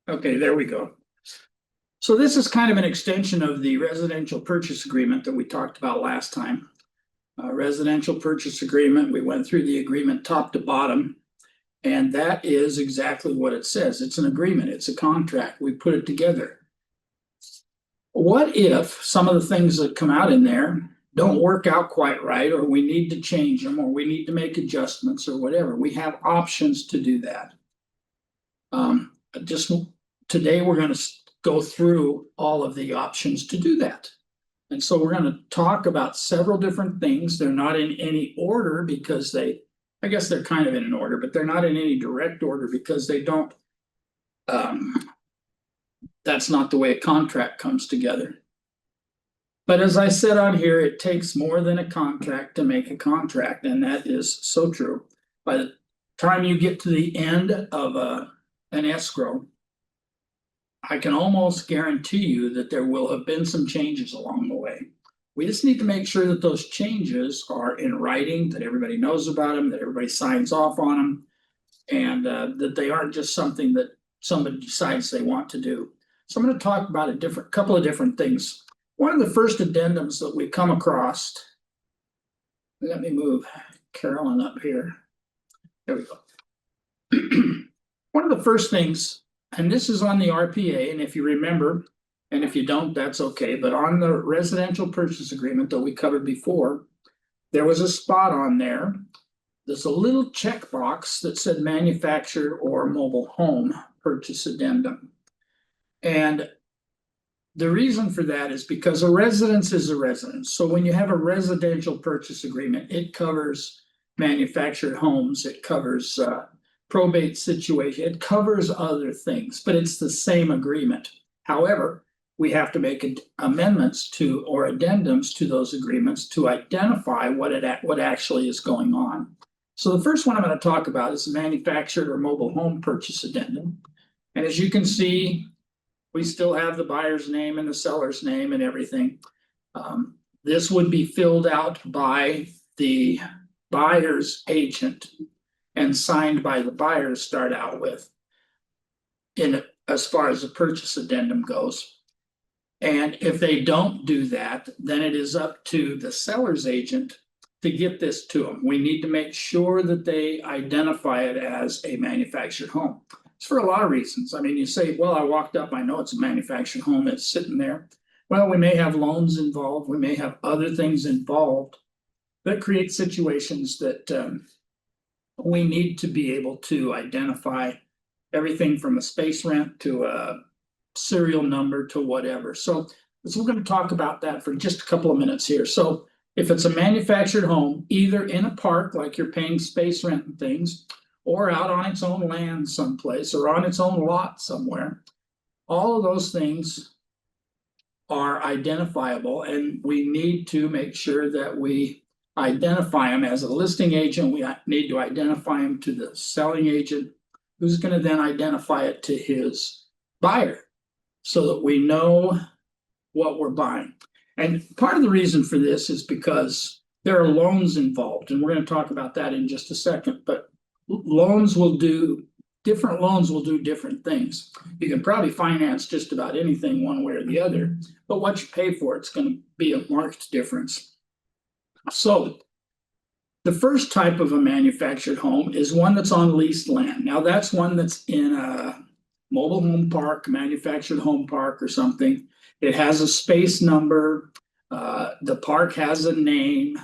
Okay, there we go. So this is kind of an extension of the residential purchase agreement that we talked about last time. Residential purchase agreement, we went through the agreement top to bottom. And that is exactly what it says. It's an agreement, it's a contract. We put it together. What if some of the things that come out in there don't work out quite right, or we need to change them, or we need to make adjustments, or whatever? We have options to do that. Just today, we're going to go through all of the options to do that. And so we're going to talk about several different things. They're not in any order because I guess they're kind of in an order, but they're not in any direct order because they don't, that's not the way a contract comes together. But as I said on here, it takes more than a contract to make a contract, and that is so true. By the time you get to the end of an escrow, I can almost guarantee you that there will have been some changes along the way. We just need to make sure that those changes are in writing, that everybody knows about them, that everybody signs off on them, and that they aren't just something that somebody decides they want to do. So I'm going to talk about a couple of different things. One of the first addendums that we come across, let me move Carolyn up here. There we go. One of the first things, and this is on the RPA, and if you remember, and if you don't, that's okay, but on the residential purchase agreement that we covered before, there was a spot on there. There's a little checkbox that said manufactured or mobile home purchase addendum. And the reason for that is because a residence is a residence. So when you have a residential purchase agreement, it covers manufactured homes, it covers probate situation, it covers other things, but it's the same agreement. However, we have to make amendments to or addendums to those agreements to identify what actually is going on. So the first one I'm going to talk about is the manufactured or mobile home purchase addendum. And as you can see, we still have the buyer's name and the seller's name and everything. This would be filled out by the buyer's agent and signed by the buyer to start out with, as far as the purchase addendum goes. And if they don't do that, then it is up to the seller's agent to get this to them. We need to make sure that they identify it as a manufactured home. It's for a lot of reasons. I mean, you say, well, I walked up, I know it's a manufactured home, it's sitting there. Well, we may have loans involved, we may have other things involved that create situations that we need to be able to identify everything from a space rent to a serial number to whatever. So we're going to talk about that for just a couple of minutes here. So if it's a manufactured home, either in a park, like you're paying space rent and things, or out on its own land someplace, or on its own lot somewhere, all of those things are identifiable, and we need to make sure that we identify them. As a listing agent, we need to identify them to the selling agent, who's going to then identify it to his buyer so that we know what we're buying. And part of the reason for this is because there are loans involved, and we're going to talk about that in just a second. But different loans will do different things. You can probably finance just about anything one way or the other, but what you pay for it's going to be a marked difference. So the first type of a manufactured home is one that's on leased land. Now that's one that's in a mobile home park, manufactured home park or something. It has a space number. The park has a name.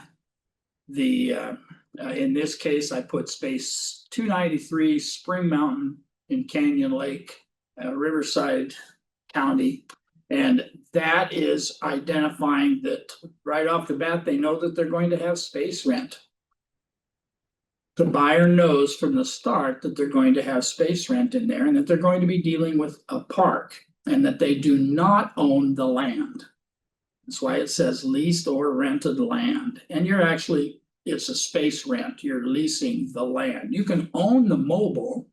In this case, I put space 293 Spring Mountain in Canyon Lake, Riverside County. And that is identifying that right off the bat, they know that they're going to have space rent. The buyer knows from the start that they're going to have space rent in there and that they're going to be dealing with a park and that they do not own the land. That's why it says leased or rented land. And it's a space rent. You're leasing the land. You can own the mobile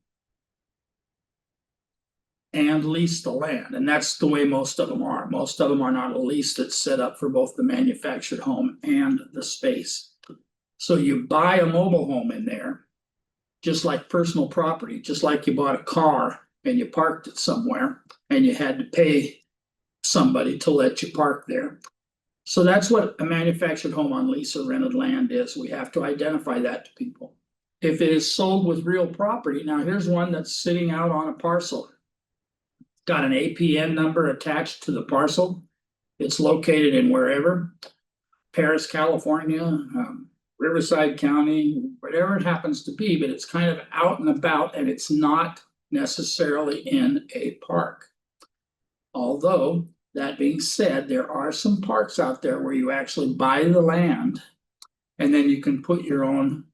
and lease the land. And that's the way most of them are. Most of them are not a lease that's set up for both the manufactured home and the space. So you buy a mobile home in there, just like personal property, just like you bought a car and you parked it somewhere and you had to pay somebody to let you park there. So that's what a manufactured home on lease or rented land is. We have to identify that to people. If it is sold with real property, now here's one that's sitting out on a parcel. Got an APN number attached to the parcel. It's located in wherever, Paris, California, Riverside County, whatever it happens to be, but it's kind of out and about and it's not necessarily in a park. Although, that being said, there are some parks out there where you actually buy the land and then you can put your own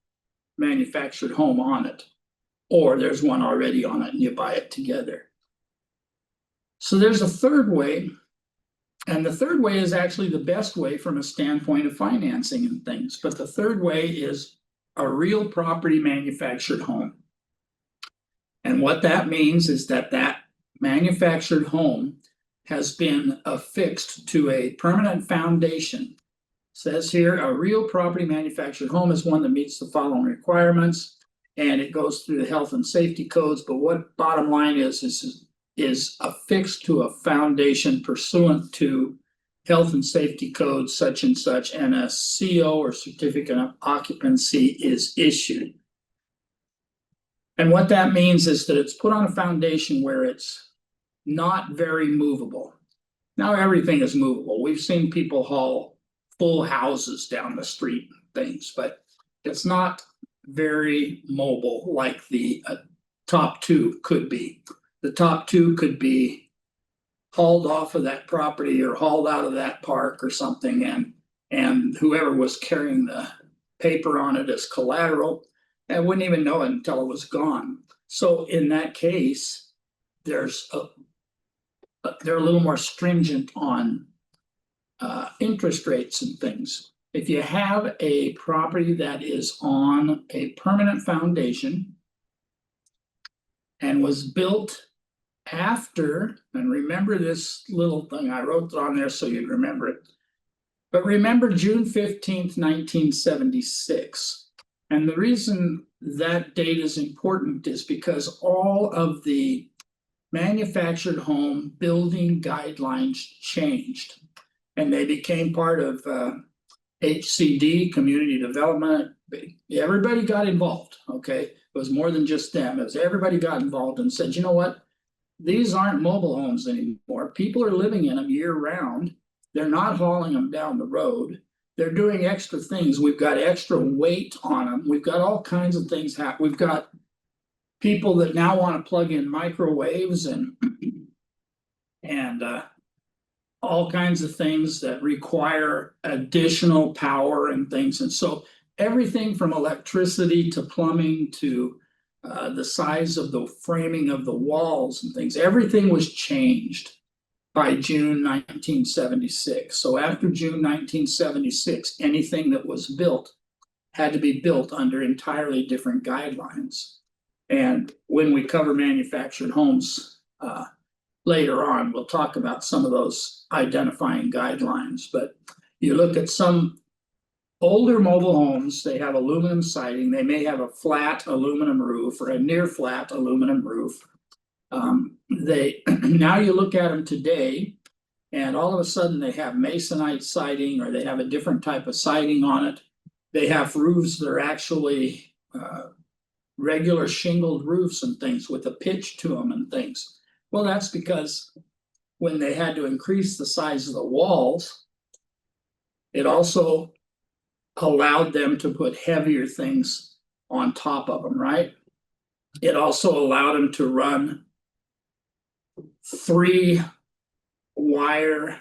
manufactured home on it. Or there's one already on it and you buy it together. So there's a third way, and the third way is actually the best way from a standpoint of financing and things. But the third way is a real property manufactured home. And what that means is that that manufactured home has been affixed to a permanent foundation. It says here, a real property manufactured home is one that meets the following requirements, and it goes through the health and safety codes. But what bottom line is affixed to a foundation pursuant to health and safety codes such and such, and a CO or certificate of occupancy is issued. And what that means is that it's put on a foundation where it's not very movable. Now everything is movable. We've seen people haul full houses down the street and things, but it's not very mobile like the top two could be. The top two could be hauled off of that property or hauled out of that park or something, and whoever was carrying the paper on it as collateral, I wouldn't even know it until it was gone. So in that case, they're a little more stringent on interest rates and things. If you have a property that is on a permanent foundation and was built after, and remember this little thing, I wrote it on there so you'd remember it. But remember June 15th, 1976. And the reason that date is important is because all of the manufactured home building guidelines changed. And they became part of HCD, community development. Everybody got involved, okay? It was more than just them. It was everybody got involved and said, you know what? These aren't mobile homes anymore. People are living in them year round. They're not hauling them down the road. They're doing extra things. We've got extra weight on them. We've got all kinds of things happen. We've got people that now want to plug in microwaves and all kinds of things that require additional power and things. And so everything from electricity to plumbing to the size of the framing of the walls and things, everything was changed by June 1976. So after June 1976, anything that was built had to be built under entirely different guidelines. And when we cover manufactured homes later on, we'll talk about some of those identifying guidelines. But you look at some older mobile homes, they have aluminum siding. They may have a flat aluminum roof or a near flat aluminum roof. Now you look at them today, and all of a sudden they have masonite siding, or they have a different type of siding on it. They have roofs that are actually regular shingled roofs and things with a pitch to them and things. Well, that's because when they had to increase the size of the walls, it also allowed them to put heavier things on top of them, right? It also allowed them to run 3-wire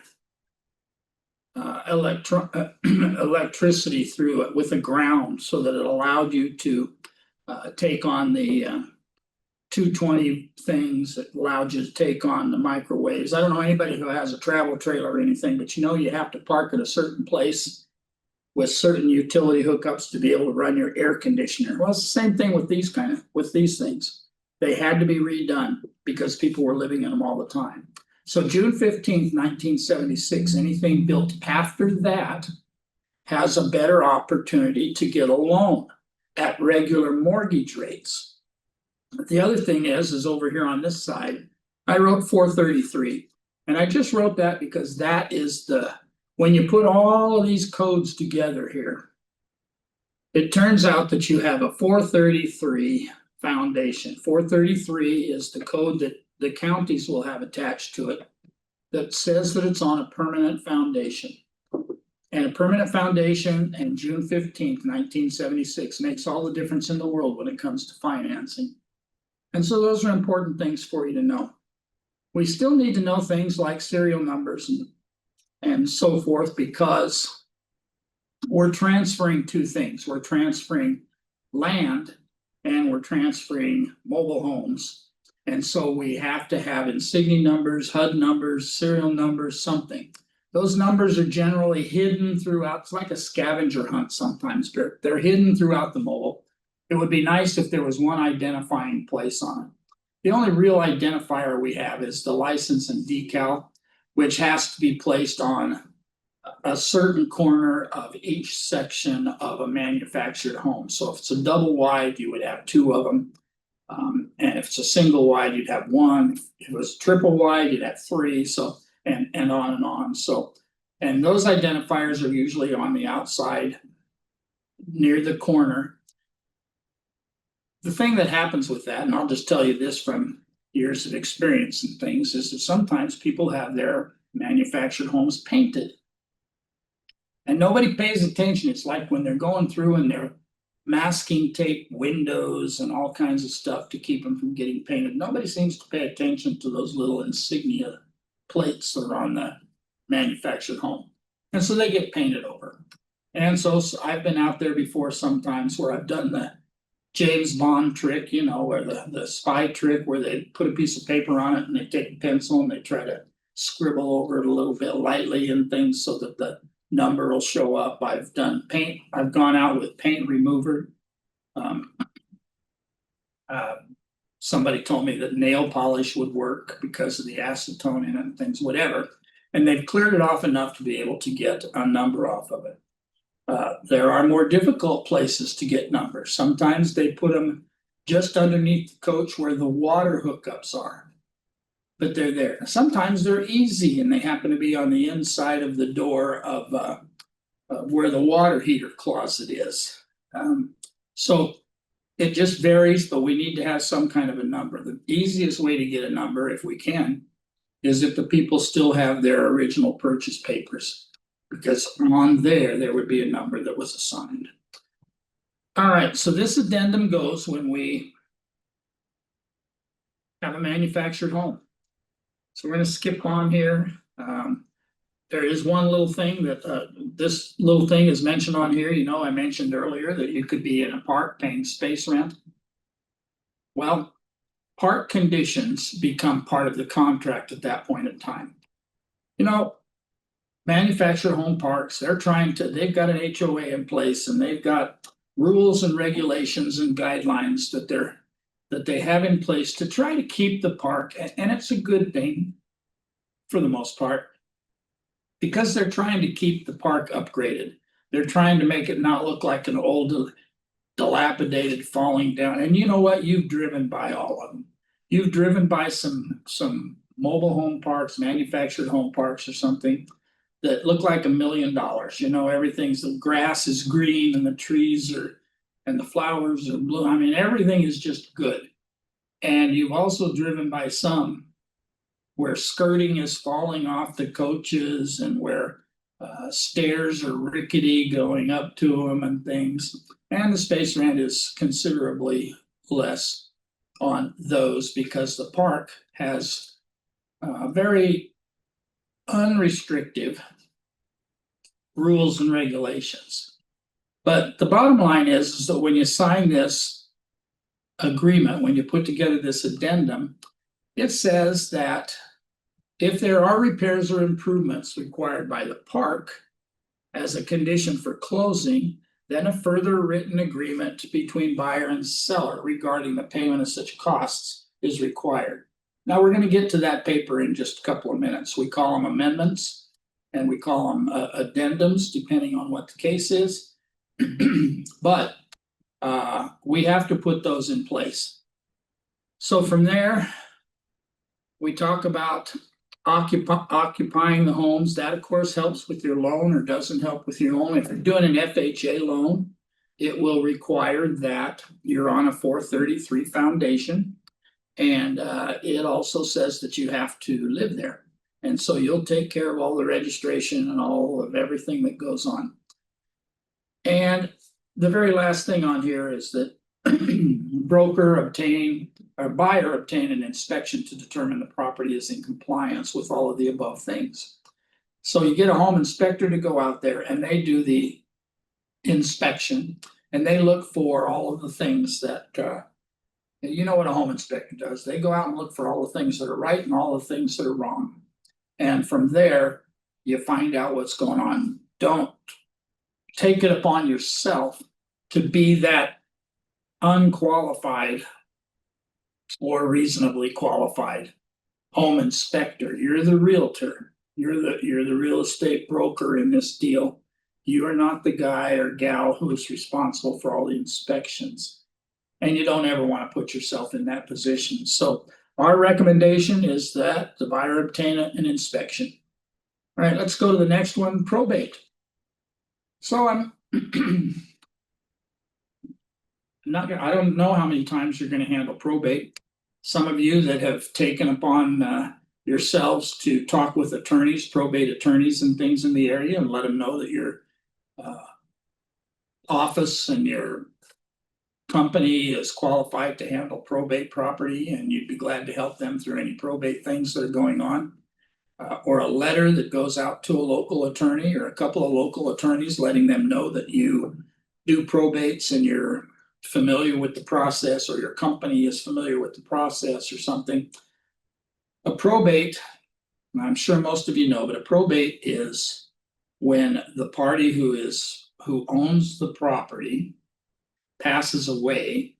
electricity through it with a ground, so that it allowed you to take on the 220 things. It allowed you to take on the microwaves. I don't know anybody who has a travel trailer or anything, but you have to park at a certain place with certain utility hookups to be able to run your air conditioner. Well, it's the same thing with these things. They had to be redone because people were living in them all the time. So June 15th, 1976, anything built after that has a better opportunity to get a loan at regular mortgage rates. The other thing is over here on this side, I wrote 433. And I just wrote that because that is when you put all of these codes together here, it turns out that you have a 433 foundation. 433 is the code that the counties will have attached to it that says that it's on a permanent foundation. And a permanent foundation and June 15th, 1976 makes all the difference in the world when it comes to financing. And so those are important things for you to know. We still need to know things like serial numbers and so forth, because we're transferring two things. We're transferring land and we're transferring mobile homes. And so we have to have insignia numbers, HUD numbers, serial numbers, something. Those numbers are generally hidden throughout. It's like a scavenger hunt sometimes. They're hidden throughout the mobile. It would be nice if there was one identifying place on it. The only real identifier we have is the license and decal, which has to be placed on a certain corner of each section of a manufactured home. So if it's a double wide, you would have two of them. And if it's a single wide, you'd have one. If it was triple wide, you'd have three. So and on and on. So, and those identifiers are usually on the outside near the corner. The thing that happens with that, and I'll just tell you this from years of experience and things, is that sometimes people have their manufactured homes painted. And nobody pays attention. It's like when they're going through and they're masking tape windows and all kinds of stuff to keep them from getting painted. Nobody seems to pay attention to those little insignia plates that are on the manufactured home. And so they get painted over. And so I've been out there before sometimes where I've done the James Bond trick, you know, where the spy trick where they put a piece of paper on it and they take a pencil and they try to scribble over it a little bit lightly and things so that the number will show up. I've done paint. I've gone out with paint remover. Somebody told me that nail polish would work because of the acetone in it and things, whatever. And they've cleared it off enough to be able to get a number off of it. There are more difficult places to get numbers. Sometimes they put them just underneath the coach where the water hookups are, but they're there. Sometimes they're easy and they happen to be on the inside of the door of where the water heater closet is. So it just varies, but we need to have some kind of a number. The easiest way to get a number, if we can, is if the people still have their original purchase papers, because on there would be a number that was assigned. All right, so this addendum goes when we have a manufactured home. So we're going to skip on here. There is one little thing that this little thing is mentioned on here. You know, I mentioned earlier that you could be in a park paying space rent. Well, park conditions become part of the contract at that point in time. You know, manufactured home parks, they've got an HOA in place and they've got rules and regulations and guidelines that they have in place to try to keep the park, and it's a good thing for the most part, because they're trying to keep the park upgraded. They're trying to make it not look like an old, dilapidated, falling down. And you know what? You've driven by all of them. You've driven by some mobile home parks, manufactured home parks or something that look like $1 million. You know, the grass is green and the trees and the flowers are blue. I mean, everything is just good. And you've also driven by some where skirting is falling off the coaches and where stairs are rickety going up to them and things. And the space rent is considerably less on those because the park has very unrestrictive rules and regulations. But the bottom line is that when you sign this agreement, when you put together this addendum, it says that if there are repairs or improvements required by the park as a condition for closing, then a further written agreement between buyer and seller regarding the payment of such costs is required. Now we're going to get to that paper in just a couple of minutes. We call them amendments and we call them addendums, depending on what the case is. But we have to put those in place. So from there, we talk about occupying the homes. That of course helps with your loan or doesn't help with your loan. If you're doing an FHA loan, it will require that you're on a 433 foundation. And it also says that you have to live there. And so you'll take care of all the registration and all of everything that goes on. And the very last thing on here is that buyer obtain an inspection to determine the property is in compliance with all of the above things. So you get a home inspector to go out there and they do the inspection and they look for all of the things that you know what a home inspector does. They go out and look for all the things that are right and all the things that are wrong. And from there, you find out what's going on. Don't take it upon yourself to be that unqualified or reasonably qualified home inspector. You're the realtor. You're the real estate broker in this deal. You are not the guy or gal who is responsible for all the inspections. And you don't ever want to put yourself in that position. So our recommendation is that the buyer obtain an inspection. All right, let's go to the next one, probate. So I'm not gonna, I don't know how many times you're gonna handle probate. Some of you that have taken upon yourselves to talk with attorneys, probate attorneys and things in the area and let them know that your office and your company is qualified to handle probate property and you'd be glad to help them through any probate things that are going on. Or a letter that goes out to a local attorney or a couple of local attorneys letting them know that you do probates and you're familiar with the process or your company is familiar with the process or something. A probate, and I'm sure most of you know, but a probate is when the party who owns the property passes away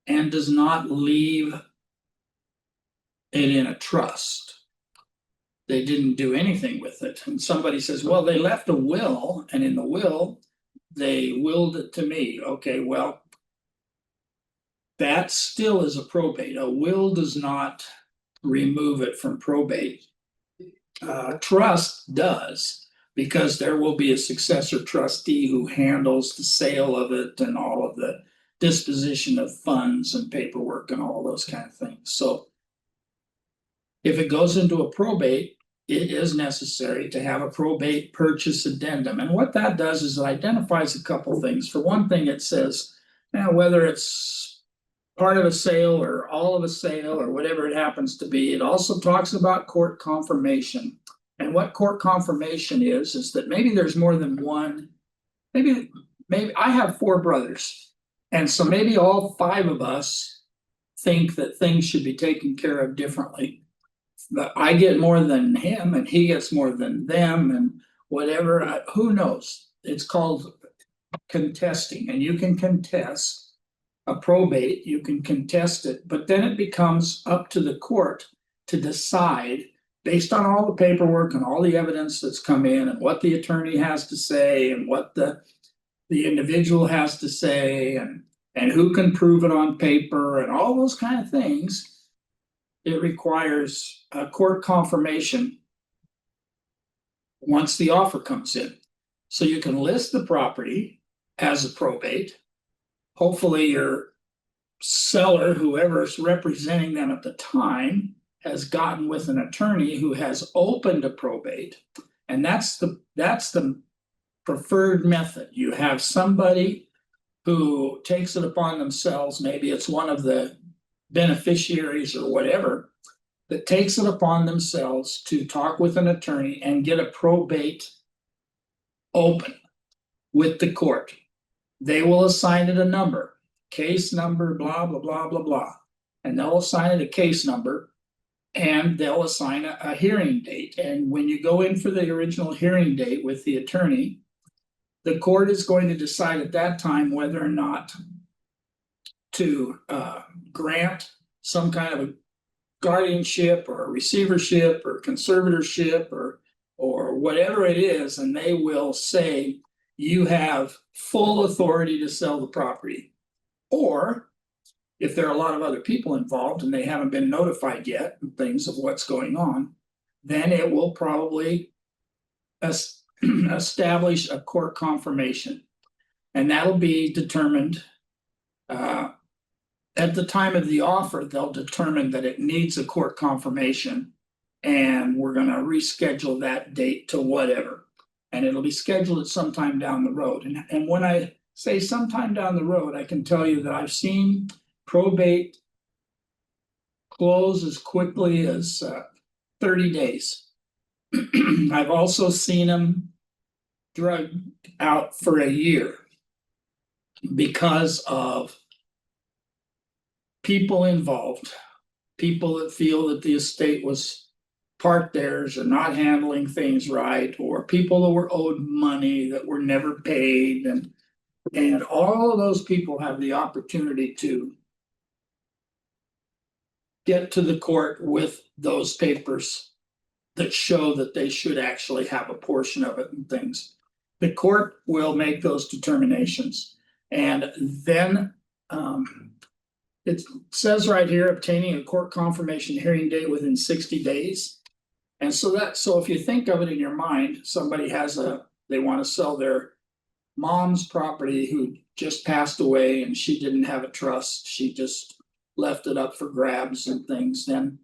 and does not leave it in a trust. They didn't do anything with it. And somebody says, well, they left a will, and in the will, they willed it to me. Okay, well, that still is a probate. A will does not remove it from probate. Trust does, because there will be a successor trustee who handles the sale of it and all of the disposition of funds and paperwork and all those kind of things. So if it goes into a probate, it is necessary to have a probate purchase addendum. And what that does is it identifies a couple things. For one thing, it says, now whether it's part of a sale or all of a sale or whatever it happens to be, it also talks about court confirmation. And what court confirmation is that maybe there's more than one, maybe I have 4 brothers. And so maybe all 5 of us think that things should be taken care of differently. But I get more than him and he gets more than them and whatever, who knows? It's called contesting, and you can contest a probate, you can contest it, but then it becomes up to the court to decide based on all the paperwork and all the evidence that's come in and what the attorney has to say and what the individual has to say and who can prove it on paper and all those kind of things. It requires a court confirmation once the offer comes in. So you can list the property as a probate. Hopefully your seller, whoever's representing them at the time, has gotten with an attorney who has opened a probate. And that's the preferred method. You have somebody who takes it upon themselves, maybe it's one of the beneficiaries or whatever, that takes it upon themselves to talk with an attorney and get a probate open with the court. They will assign it a number, case number, blah, blah, blah, blah, blah. And they'll assign it a case number and they'll assign a hearing date. And when you go in for the original hearing date with the attorney, the court is going to decide at that time whether or not to grant some kind of a guardianship or a receivership or conservatorship or whatever it is, and they will say you have full authority to sell the property. Or if there are a lot of other people involved and they haven't been notified yet, and things of what's going on, then it will probably establish a court confirmation. And that'll be determined at the time of the offer. They'll determine that it needs a court confirmation, and we're going to reschedule that date to whatever. And it'll be scheduled at sometime down the road. And when I say sometime down the road, I can tell you that I've seen probate close as quickly as 30 days. I've also seen them drug out for a year because of people involved, people that feel that the estate was part theirs or not handling things right, or people that were owed money that were never paid. And all of those people have the opportunity to get to the court with those papers that show that they should actually have a portion of it and things. The court will make those determinations. And then it says right here, obtaining a court confirmation hearing date within 60 days. And so if you think of it in your mind, somebody they want to sell their mom's property who just passed away and she didn't have a trust. She just left it up for grabs and things. Then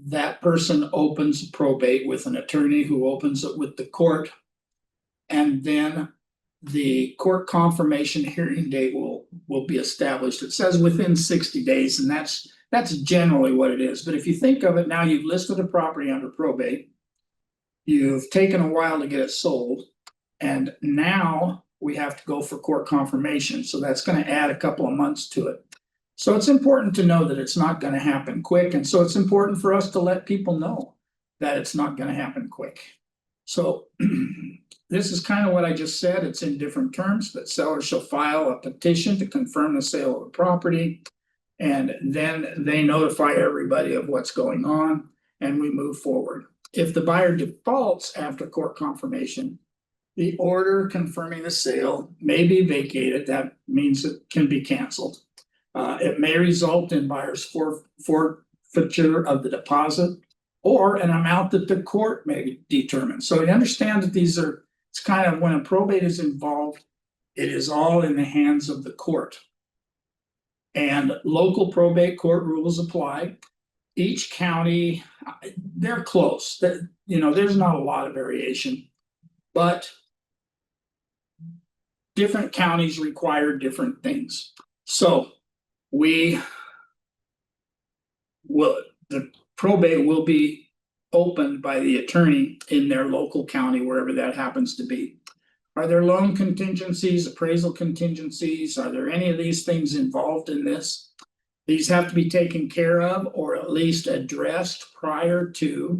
that person opens probate with an attorney who opens it with the court. And then the court confirmation hearing date will be established. It says within 60 days, and that's generally what it is. But if you think of it now, you've listed a property under probate, you've taken a while to get it sold, and now we have to go for court confirmation. So that's going to add a couple of months to it. So it's important to know that it's not going to happen quick. And so it's important for us to let people know that it's not going to happen quick. So this is kind of what I just said. It's in different terms, but sellers shall file a petition to confirm the sale of the property. And then they notify everybody of what's going on, and we move forward. If the buyer defaults after court confirmation, the order confirming the sale may be vacated. That means it can be canceled. It may result in buyer's forfeiture of the deposit or an amount that the court may determine. So you understand that it's kind of, when a probate is involved, it is all in the hands of the court. And local probate court rules apply. Each county, they're close. There's not a lot of variation, but different counties require different things. So the probate will be opened by the attorney in their local county, wherever that happens to be. Are there loan contingencies, appraisal contingencies? Are there any of these things involved in this? These have to be taken care of, or at least addressed prior to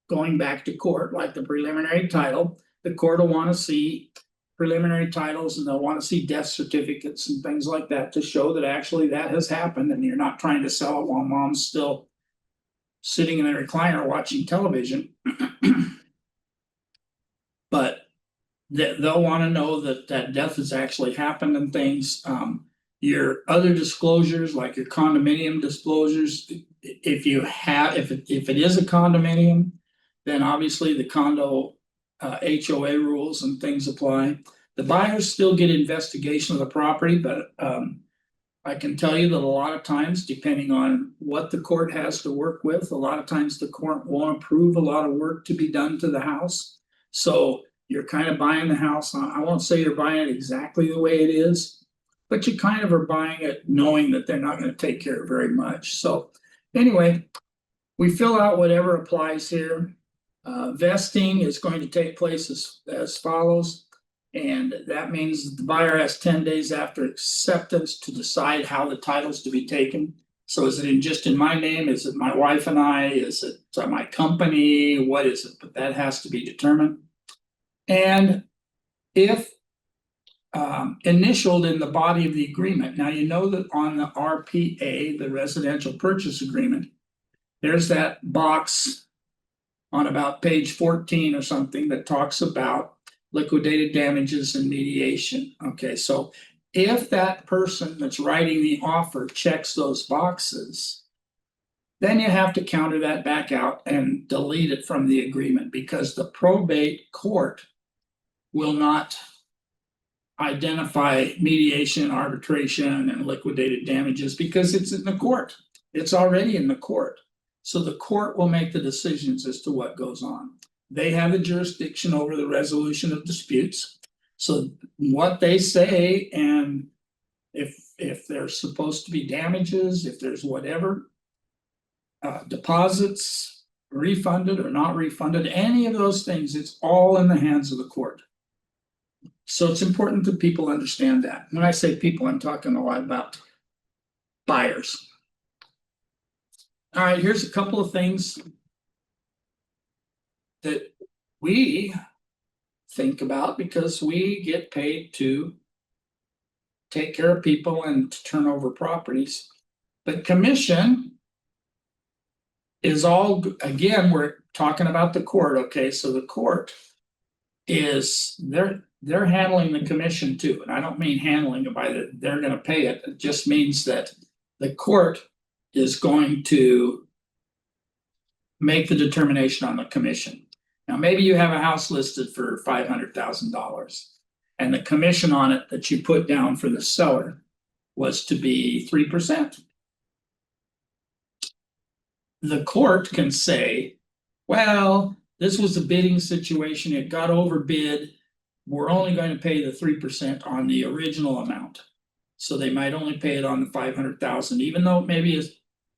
going back to court, like the preliminary title. The court will want to see preliminary titles, and they'll want to see death certificates and things like that to show that actually that has happened, and you're not trying to sell it while mom's still sitting in the recliner watching television. But they'll want to know that death has actually happened and things. Your other disclosures, like your condominium disclosures, if it is a condominium, then obviously the condo HOA rules and things apply. The buyers still get investigation of the property, but I can tell you that a lot of times, depending on what the court has to work with, a lot of times the court won't approve a lot of work to be done to the house. So you're kind of buying the house. I won't say you're buying it exactly the way it is, but you kind of are buying it knowing that they're not going to take care of very much. So anyway, we fill out whatever applies here. Vesting is going to take place as follows. And that means that the buyer has 10 days after acceptance to decide how the title's to be taken. So is it just in my name? Is it my wife and I? Is it my company? What is it? But that has to be determined. And if initialed in the body of the agreement. Now, you know that on the RPA, the residential purchase agreement, there's that box on about page 14 or something that talks about liquidated damages and mediation. Okay, so if that person that's writing the offer checks those boxes, then you have to counter that back out and delete it from the agreement, because the probate court will not identify mediation, arbitration, and liquidated damages because it's in the court. It's already in the court. So the court will make the decisions as to what goes on. They have the jurisdiction over the resolution of disputes. So what they say, and if there's supposed to be damages, if there's whatever, deposits refunded or not refunded, any of those things, it's all in the hands of the court. So it's important that people understand that. When I say people, I'm talking a lot about buyers. All right, here's a couple of things that we think about because we get paid to take care of people and to turn over properties. But commission is all, again, we're talking about the court, okay? So the court is, they're handling the commission too. And I don't mean handling it by they're gonna pay it. It just means that the court is going to make the determination on the commission. Now, maybe you have a house listed for $500,000 and the commission on it that you put down for the seller was to be 3%. The court can say, well, this was a bidding situation, it got overbid, we're only going to pay the 3% on the original amount. So they might only pay it on the 500,000, even though maybe a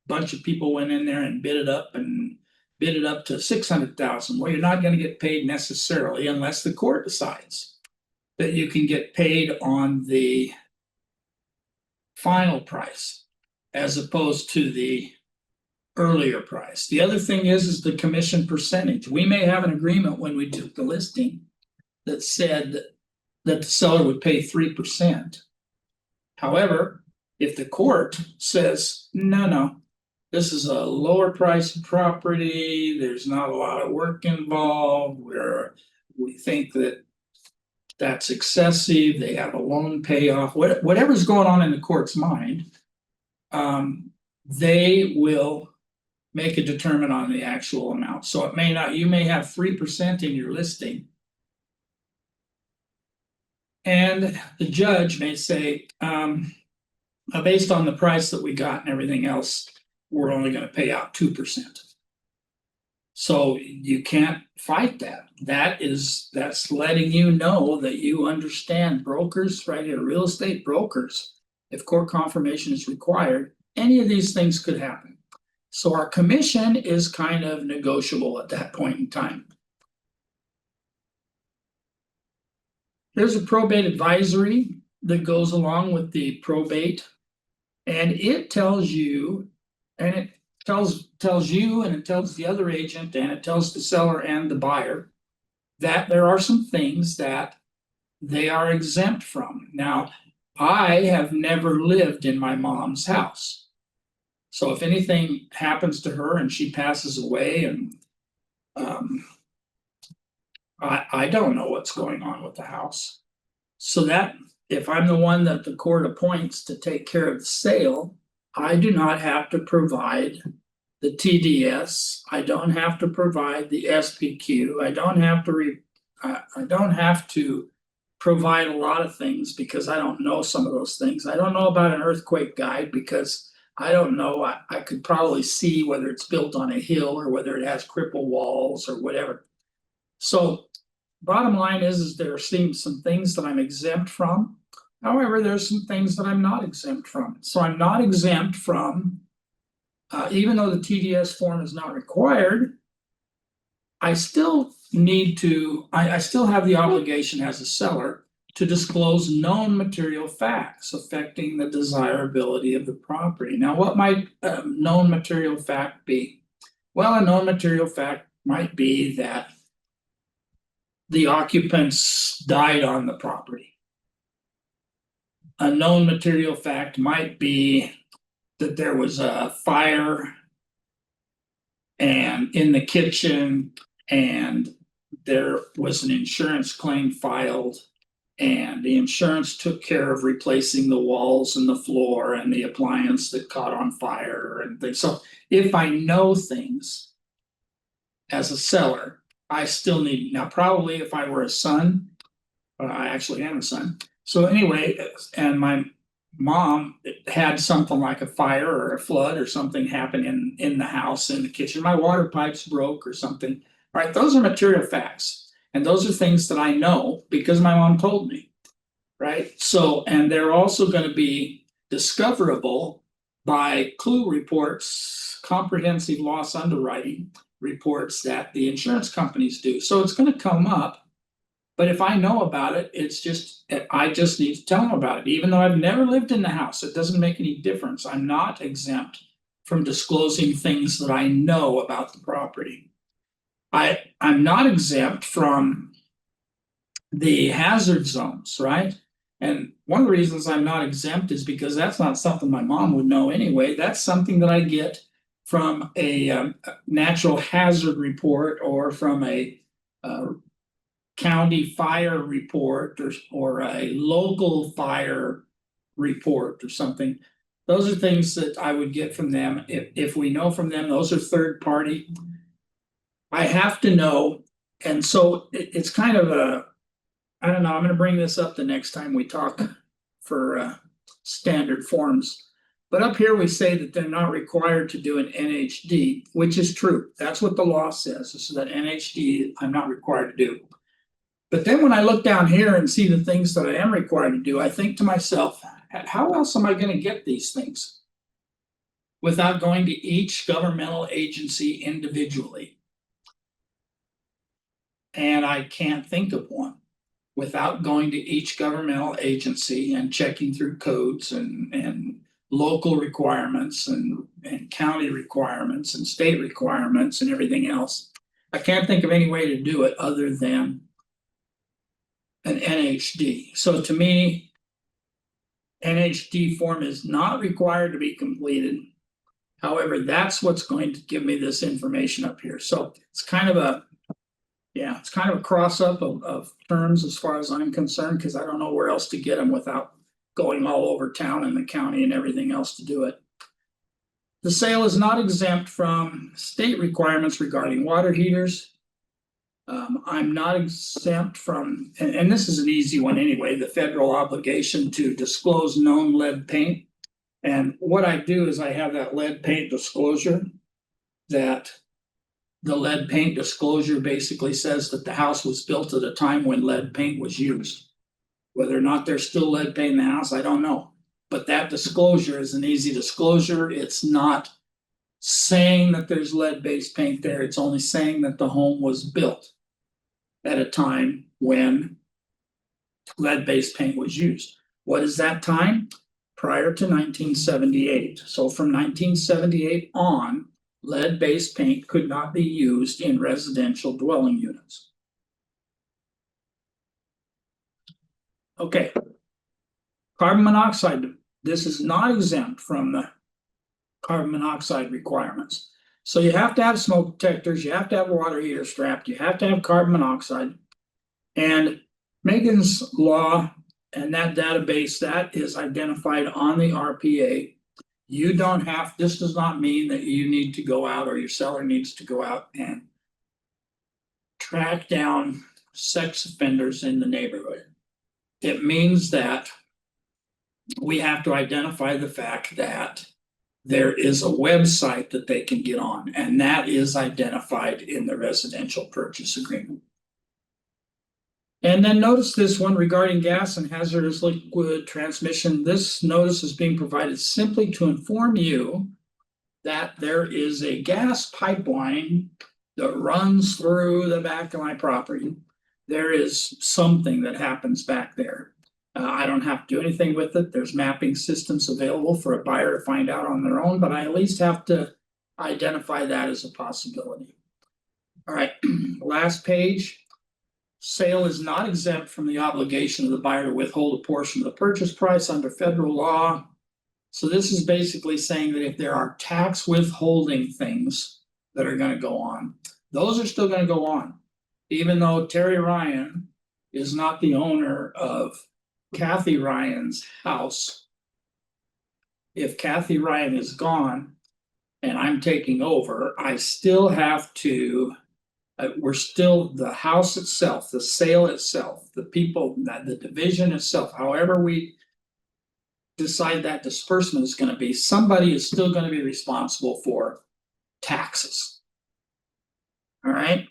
bunch of people went in there and bid it up to 600,000. Well, you're not going to get paid necessarily unless the court decides that you can get paid on the final price as opposed to the earlier price. The other thing is the commission percentage. We may have an agreement when we took the listing that said that the seller would pay 3%. However, if the court says, no, this is a lower price property, there's not a lot of work involved, we think that that's excessive, they have a loan payoff, whatever's going on in the court's mind, they will make a determination on the actual amount. So it may not, you may have 3% in your listing. And the judge may say, based on the price that we got and everything else, we're only going to pay out 2%. So you can't fight that. That's letting you know that you understand brokers, right here, real estate brokers. If court confirmation is required, any of these things could happen. So our commission is kind of negotiable at that point in time. There's a probate advisory that goes along with the probate, and it tells you, and it tells you, and it tells the other agent, and it tells the seller and the buyer that there are some things that they are exempt from. Now, I have never lived in my mom's house. So if anything happens to her and she passes away, and I don't know what's going on with the house. So that if I'm the one that the court appoints to take care of the sale, I do not have to provide the TDS. I don't have to provide the SPQ. I don't have to provide a lot of things because I don't know some of those things. I don't know about an earthquake guide because I don't know. I could probably see whether it's built on a hill or whether it has cripple walls or whatever. So bottom line is there seems some things that I'm exempt from. However, there's some things that I'm not exempt from. So I'm not exempt from, even though the TDS form is not required, I still need to, I still have the obligation as a seller to disclose known material facts affecting the desirability of the property. Now, what might a known material fact be? Well, a known material fact might be that the occupants died on the property. A known material fact might be that there was a fire and in the kitchen and there was an insurance claim filed And the insurance took care of replacing the walls and the floor and the appliance that caught on fire and things. So if I know things as a seller, I still need, now probably if I were a son, I actually am a son. So anyway, and my mom had something like a fire or a flood or something happen in the house, in the kitchen, my water pipes broke or something. All right, those are material facts. And those are things that I know because my mom told me. Right? So, and they're also going to be discoverable by clue reports, comprehensive loss underwriting reports that the insurance companies do. So it's going to come up. But if I know about it, it's just, I just need to tell them about it. Even though I've never lived in the house, it doesn't make any difference. I'm not exempt from disclosing things that I know about the property. I'm not exempt from the hazard zones, right? And one of the reasons I'm not exempt is because that's not something my mom would know anyway. That's something that I get from a natural hazard report or from a county fire report or a local fire report or something. Those are things that I would get from them. If we know from them, those are third party. I have to know. And so it's kind of a, I don't know, I'm gonna bring this up the next time we talk for standard forms. But up here, we say that they're not required to do an NHD, which is true. That's what the law says, is that NHD, I'm not required to do. But then when I look down here and see the things that I am required to do, I think to myself, how else am I gonna get these things without going to each governmental agency individually? And I can't think of one without going to each governmental agency and checking through codes and local requirements and county requirements and state requirements and everything else. I can't think of any way to do it other than an NHD. So to me, NHD form is not required to be completed. However, that's what's going to give me this information up here. So it's kind of a, yeah, it's kind of a cross up of terms as far as I'm concerned, because I don't know where else to get them without going all over town and the county and everything else to do it. The sale is not exempt from state requirements regarding water heaters. I'm not exempt from, and this is an easy one anyway, the federal obligation to disclose known lead paint. And what I do is I have that lead paint disclosure that the lead paint disclosure basically says that the house was built at a time when lead paint was used. Whether or not there's still lead paint in the house, I don't know. But that disclosure is an easy disclosure. It's not saying that there's lead-based paint there. It's only saying that the home was built at a time when lead-based paint was used. What is that time? Prior to 1978. So from 1978 on, lead-based paint could not be used in residential dwelling units. Okay. Carbon monoxide, this is not exempt from the carbon monoxide requirements. So you have to have smoke detectors, you have to have a water heater strapped, you have to have carbon monoxide. And Megan's law and that database that is identified on the RPA. You don't have, this does not mean that you need to go out or your seller needs to go out and track down sex offenders in the neighborhood. It means that we have to identify the fact that there is a website that they can get on, and that is identified in the residential purchase agreement. And then notice this one regarding gas and hazardous liquid transmission. This notice is being provided simply to inform you that there is a gas pipeline that runs through the back of my property. There is something that happens back there. I don't have to do anything with it. There's mapping systems available for a buyer to find out on their own, but I at least have to identify that as a possibility. All right, last page. Sale is not exempt from the obligation of the buyer to withhold a portion of the purchase price under federal law. So this is basically saying that if there are tax withholding things that are going to go on, those are still going to go on. Even though Terry Ryan is not the owner of Kathy Ryan's house. If Kathy Ryan is gone and I'm taking over, I still have to, we're still, the house itself, the sale itself, the people, the division itself, however we decide that disbursement is going to be, somebody is still going to be responsible for taxes. All right.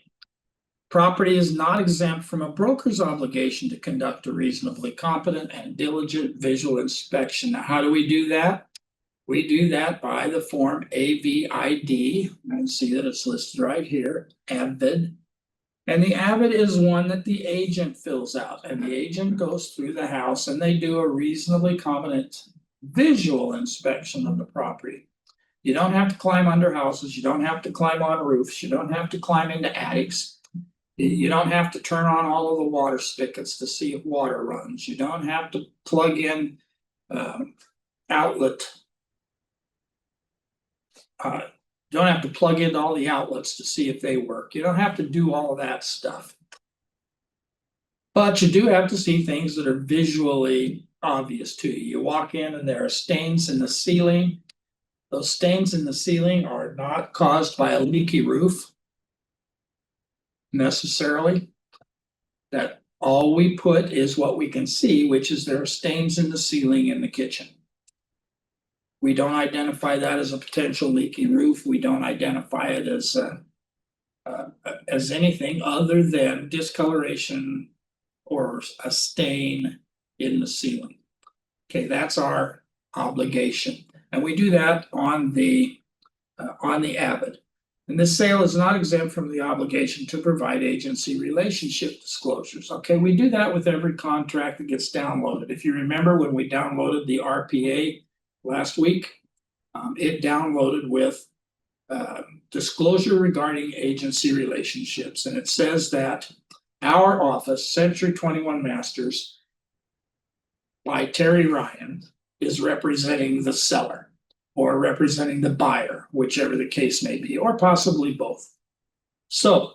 Property is not exempt from a broker's obligation to conduct a reasonably competent and diligent visual inspection. Now, how do we do that? We do that by the form AVID. And see that it's listed right here, AVID. And the AVID is one that the agent fills out, and the agent goes through the house and they do a reasonably competent visual inspection of the property. You don't have to climb under houses. You don't have to climb on roofs. You don't have to climb into attics. You don't have to turn on all of the water spigots to see if water runs. You don't have to plug in outlet. Don't have to plug into all the outlets to see if they work. You don't have to do all of that stuff. But you do have to see things that are visually obvious to you. You walk in and there are stains in the ceiling. Those stains in the ceiling are not caused by a leaky roof necessarily. That all we put is what we can see, which is there are stains in the ceiling in the kitchen. We don't identify that as a potential leaky roof. We don't identify it as anything other than discoloration or a stain in the ceiling. Okay, that's our obligation, and we do that on the AVID. And this sale is not exempt from the obligation to provide agency relationship disclosures. Okay, we do that with every contract that gets downloaded. If you remember when we downloaded the RPA last week, it downloaded with disclosure regarding agency relationships. And it says that our office, Century 21 Masters, by Terry Ryan, is representing the seller or representing the buyer, whichever the case may be, or possibly both. So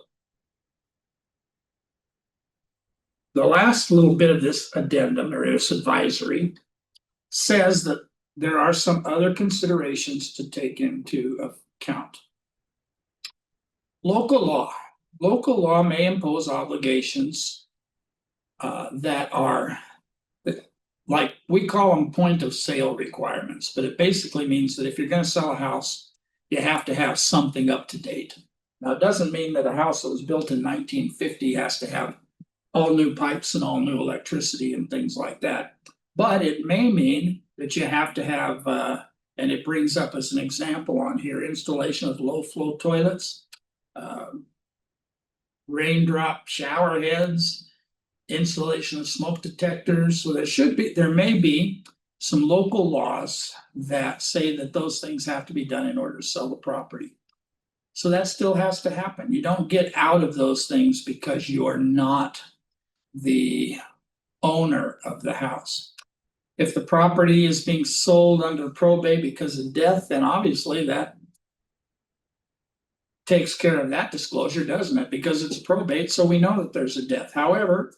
the last little bit of this addendum or this advisory says that there are some other considerations to take into account. Local law may impose obligations that are, like we call them point of sale requirements, but it basically means that if you're going to sell a house, you have to have something up to date. Now, it doesn't mean that a house that was built in 1950 has to have all new pipes and all new electricity and things like that. But it may mean that you have to have, and it brings up as an example on here, installation of low flow toilets, raindrop shower heads, installation of smoke detectors. So there may be some local laws that say that those things have to be done in order to sell the property. So that still has to happen. You don't get out of those things because you are not the owner of the house. If the property is being sold under probate because of death, then obviously that takes care of that disclosure, doesn't it? Because it's probate, so we know that there's a death. However,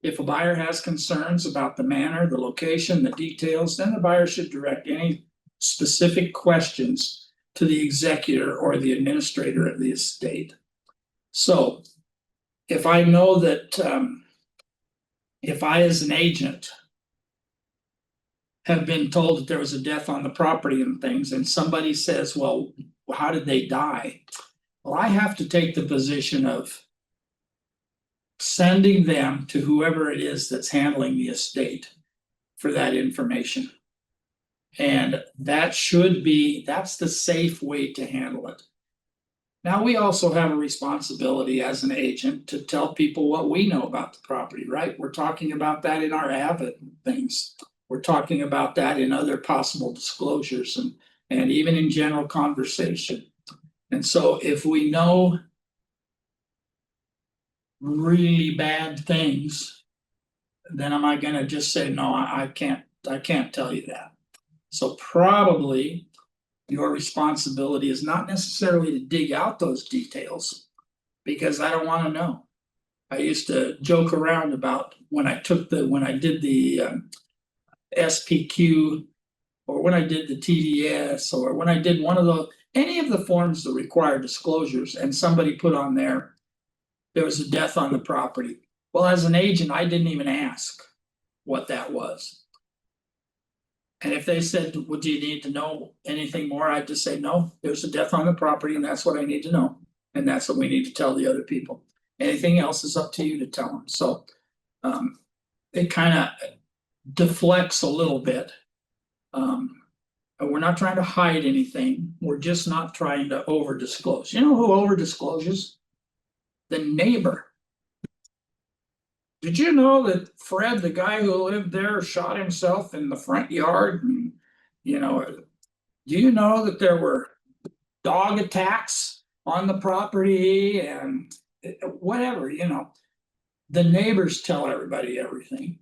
if a buyer has concerns about the manner, the location, the details, then the buyer should direct any specific questions to the executor or the administrator of the estate. So if I know that if I as an agent have been told that there was a death on the property and things, and somebody says, well, how did they die? Well, I have to take the position of sending them to whoever it is that's handling the estate for that information. And that's the safe way to handle it. Now, we also have a responsibility as an agent to tell people what we know about the property, right? We're talking about that in our AVID things. We're talking about that in other possible disclosures and even in general conversation. And so if we know really bad things, then am I going to just say, no, I can't tell you that. So probably your responsibility is not necessarily to dig out those details, because I don't want to know. I used to joke around about when I did the SPQ, or when I did the TDS, or when I did any of the forms that require disclosures, and somebody put on there was a death on the property. Well, as an agent, I didn't even ask what that was. And if they said, well, do you need to know anything more? I'd just say, no, there's a death on the property and that's what I need to know. And that's what we need to tell the other people. Anything else is up to you to tell them. So it kind of deflects a little bit. We're not trying to hide anything. We're just not trying to over disclose. You know who over discloses? The neighbor. Did you know that Fred, the guy who lived there, shot himself in the front yard? And, you know, do you know that there were dog attacks on the property and whatever, you know? The neighbors tell everybody everything.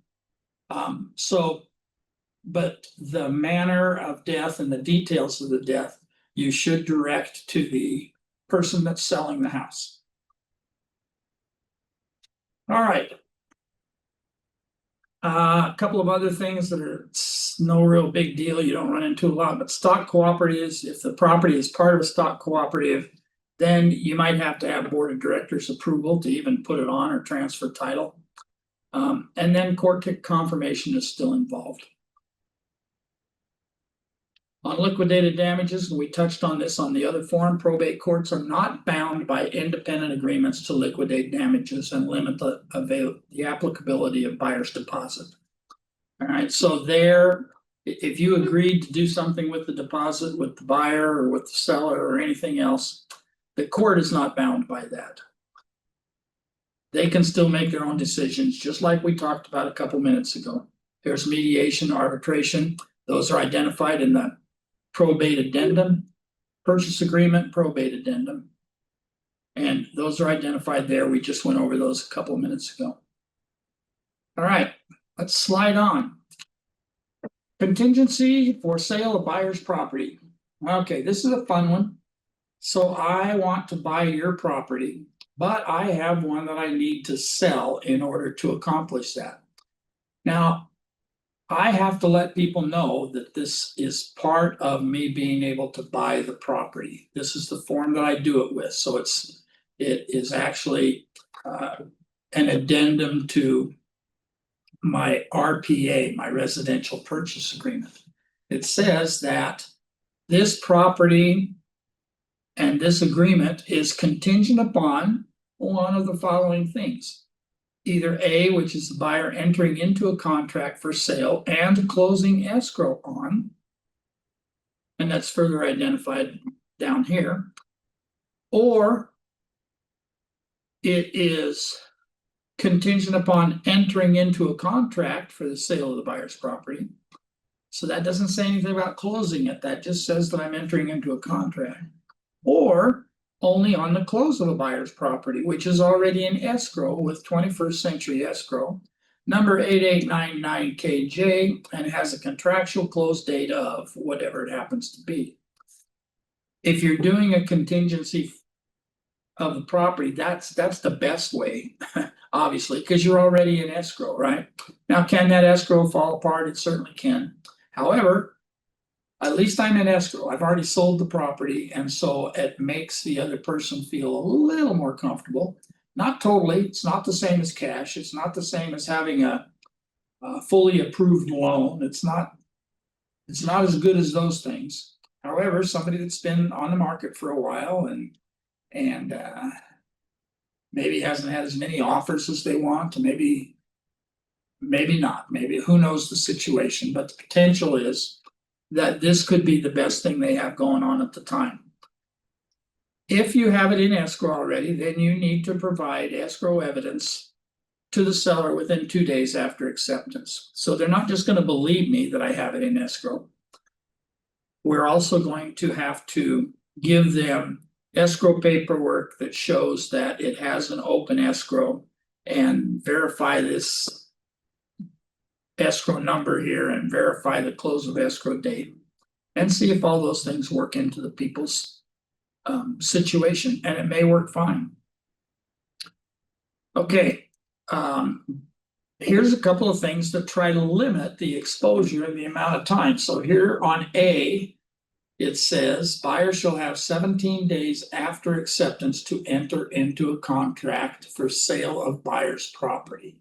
But the manner of death and the details of the death, you should direct to the person that's selling the house. All right. A couple of other things that are no real big deal, you don't run into a lot, but stock cooperatives, if the property is part of a stock cooperative, then you might have to have board of directors approval to even put it on or transfer title. And then court confirmation is still involved. On liquidated damages, and we touched on this on the other forum, probate courts are not bound by independent agreements to liquidate damages and limit the applicability of buyer's deposit. All right, so there, if you agreed to do something with the deposit, with the buyer or with the seller or anything else, the court is not bound by that. They can still make their own decisions, just like we talked about a couple minutes ago. There's mediation, arbitration. Those are identified in the probate addendum, purchase agreement, probate addendum. And those are identified there. We just went over those a couple of minutes ago. All right, let's slide on. Contingency for sale of buyer's property. Okay, this is a fun one. So I want to buy your property, but I have one that I need to sell in order to accomplish that. Now, I have to let people know that this is part of me being able to buy the property. This is the form that I do it with. So it is actually an addendum to my RPA, my residential purchase agreement. It says that this property and this agreement is contingent upon one of the following things. Either A, which is the buyer entering into a contract for sale and closing escrow on, and that's further identified down here, or it is contingent upon entering into a contract for the sale of the buyer's property. So that doesn't say anything about closing it. That just says that I'm entering into a contract. Or only on the close of a buyer's property, which is already in escrow with 21st Century Escrow, number 8899KJ, and has a contractual close date of whatever it happens to be. If you're doing a contingency of the property, that's the best way, obviously, because you're already in escrow, right? Now, can that escrow fall apart? It certainly can. However, at least I'm in escrow. I've already sold the property, and so it makes the other person feel a little more comfortable. Not totally. It's not the same as cash. It's not the same as having a fully approved loan. It's not as good as those things. However, somebody that's been on the market for a while and maybe hasn't had as many offers as they want, maybe not. Maybe who knows the situation, but the potential is that this could be the best thing they have going on at the time. If you have it in escrow already, then you need to provide escrow evidence to the seller within 2 days after acceptance. So they're not just going to believe me that I have it in escrow. We're also going to have to give them escrow paperwork that shows that it has an open escrow and verify this escrow number here and verify the close of escrow date and see if all those things work into the people's situation, and it may work fine. Okay, um. Here's a couple of things to try to limit the exposure and the amount of time. So here on A, it says buyer shall have 17 days after acceptance to enter into a contract for sale of buyer's property.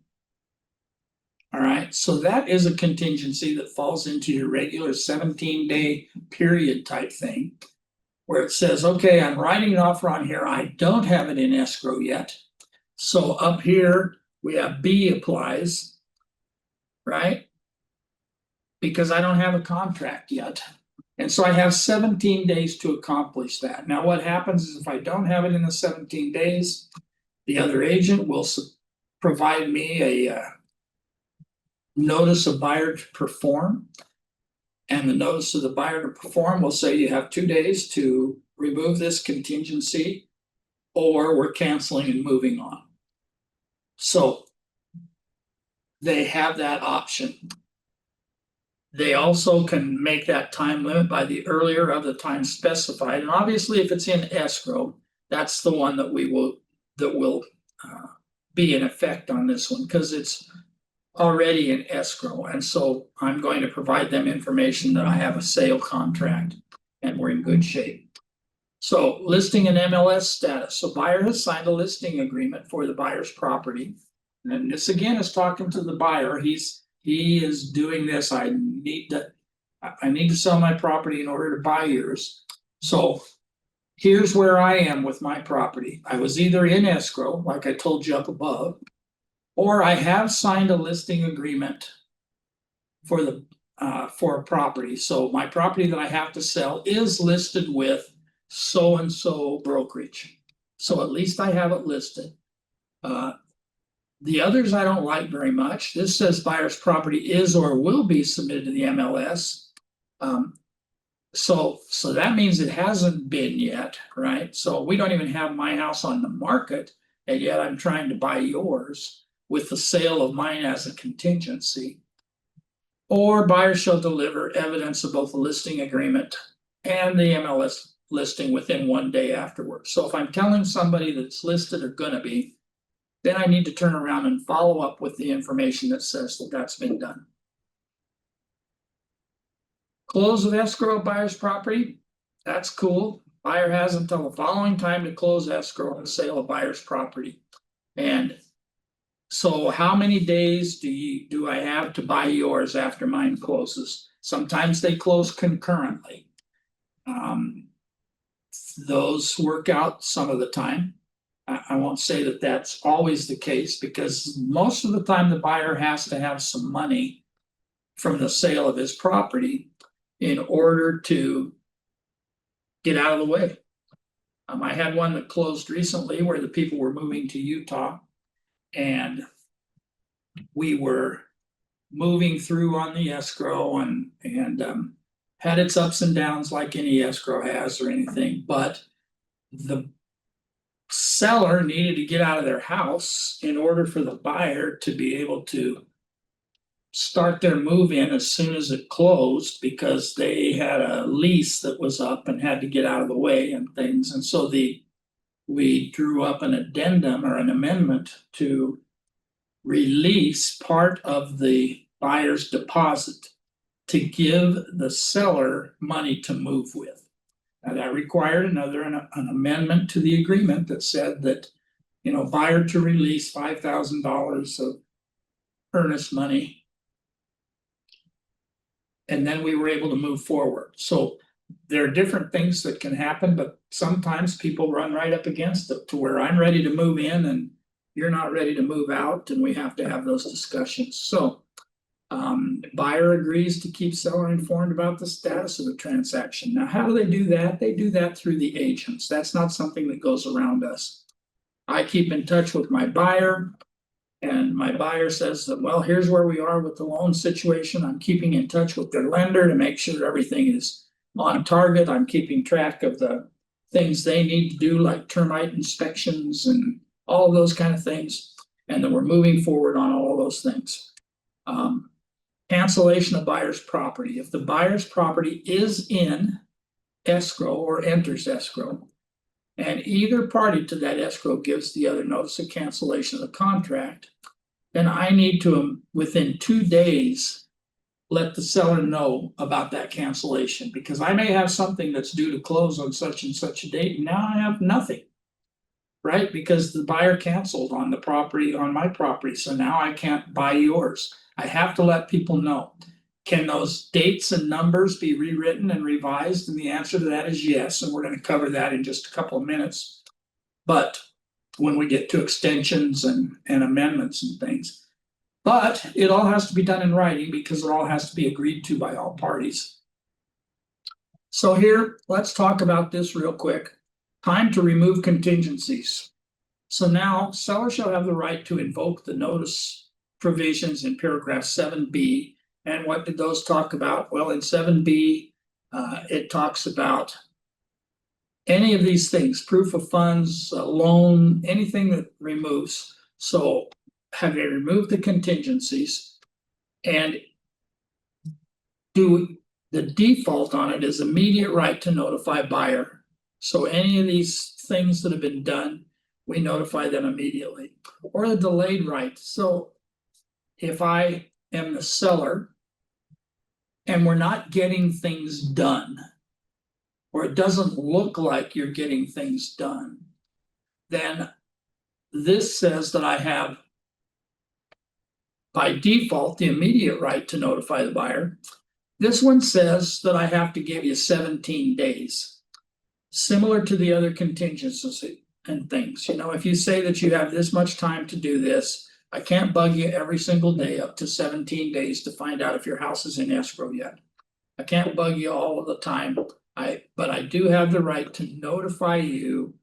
All right, so that is a contingency that falls into your regular 17-day period type thing, where it says, okay, I'm writing an offer on here. I don't have it in escrow yet. So up here, we have B applies, right? Because I don't have a contract yet. And so I have 17 days to accomplish that. Now, what happens is if I don't have it in the 17 days, the other agent will provide me a notice of buyer to perform. And the notice of the buyer to perform will say you have 2 days to remove this contingency, or we're canceling and moving on. So they have that option. They also can make that time limit by the earlier of the time specified. And obviously, if it's in escrow, that's the one that will be in effect on this one, because it's already in escrow. And so I'm going to provide them information that I have a sale contract and we're in good shape. So listing and MLS status. So buyer has signed a listing agreement for the buyer's property. And this again is talking to the buyer. He is doing this. I need to sell my property in order to buy yours. So here's where I am with my property. I was either in escrow, like I told you up above, or I have signed a listing agreement for a property. So my property that I have to sell is listed with so and so brokerage. So at least I have it listed. The others I don't like very much. This says buyer's property is or will be submitted to the MLS. So that means it hasn't been yet, right? So we don't even have my house on the market, and yet I'm trying to buy yours with the sale of mine as a contingency. Or buyer shall deliver evidence of both the listing agreement and the MLS listing within 1 day afterwards. So if I'm telling somebody that's listed or gonna be, then I need to turn around and follow up with the information that says that that's been done. Close of escrow buyer's property, that's cool. Buyer has until the following time to close escrow and sale of buyer's property. And so how many days do I have to buy yours after mine closes? Sometimes they close concurrently. Those work out some of the time. I won't say that that's always the case, because most of the time the buyer has to have some money from the sale of his property in order to get out of the way. I had one that closed recently where the people were moving to Utah, and we were moving through on the escrow and had its ups and downs like any escrow has or anything, but the seller needed to get out of their house in order for the buyer to be able to start their move in as soon as it closed, because they had a lease that was up and had to get out of the way and things. And so we drew up an addendum or an amendment to release part of the buyer's deposit to give the seller money to move with. Now that required an amendment to the agreement that said that, buyer to release $5,000 of earnest money. And then we were able to move forward. So there are different things that can happen, but sometimes people run right up against it to where I'm ready to move in and you're not ready to move out, and we have to have those discussions. So buyer agrees to keep seller informed about the status of the transaction. Now, how do they do that? They do that through the agents. That's not something that goes around us. I keep in touch with my buyer, and my buyer says that, well, here's where we are with the loan situation. I'm keeping in touch with their lender to make sure everything is on target. I'm keeping track of the things they need to do, like termite inspections and all of those kind of things. And then we're moving forward on all of those things. Cancellation of buyer's property. If the buyer's property is in escrow or enters escrow, and either party to that escrow gives the other notice of cancellation of the contract, then I need to, within 2 days, let the seller know about that cancellation, because I may have something that's due to close on such and such a date, and now I have nothing. Right, because the buyer canceled on the property, on my property, so now I can't buy yours. I have to let people know. Can those dates and numbers be rewritten and revised? And the answer to that is yes, and we're gonna cover that in just a couple of minutes. But when we get to extensions and amendments and things. But it all has to be done in writing because it all has to be agreed to by all parties. So here, let's talk about this real quick. Time to remove contingencies. So now seller shall have the right to invoke the notice provisions in paragraph 7B. And what did those talk about? Well, in 7B, it talks about any of these things, proof of funds, loan, anything that removes. So have they removed the contingencies? And do the default on it is immediate right to notify buyer. So any of these things that have been done, we notify them immediately. Or the delayed right. So if I am the seller and we're not getting things done, or it doesn't look like you're getting things done, then this says that I have, by default, the immediate right to notify the buyer. This one says that I have to give you 17 days. Similar to the other contingencies and things. You know, if you say that you have this much time to do this, I can't bug you every single day up to 17 days to find out if your house is in escrow yet. I can't bug you all of the time. But I do have the right to notify you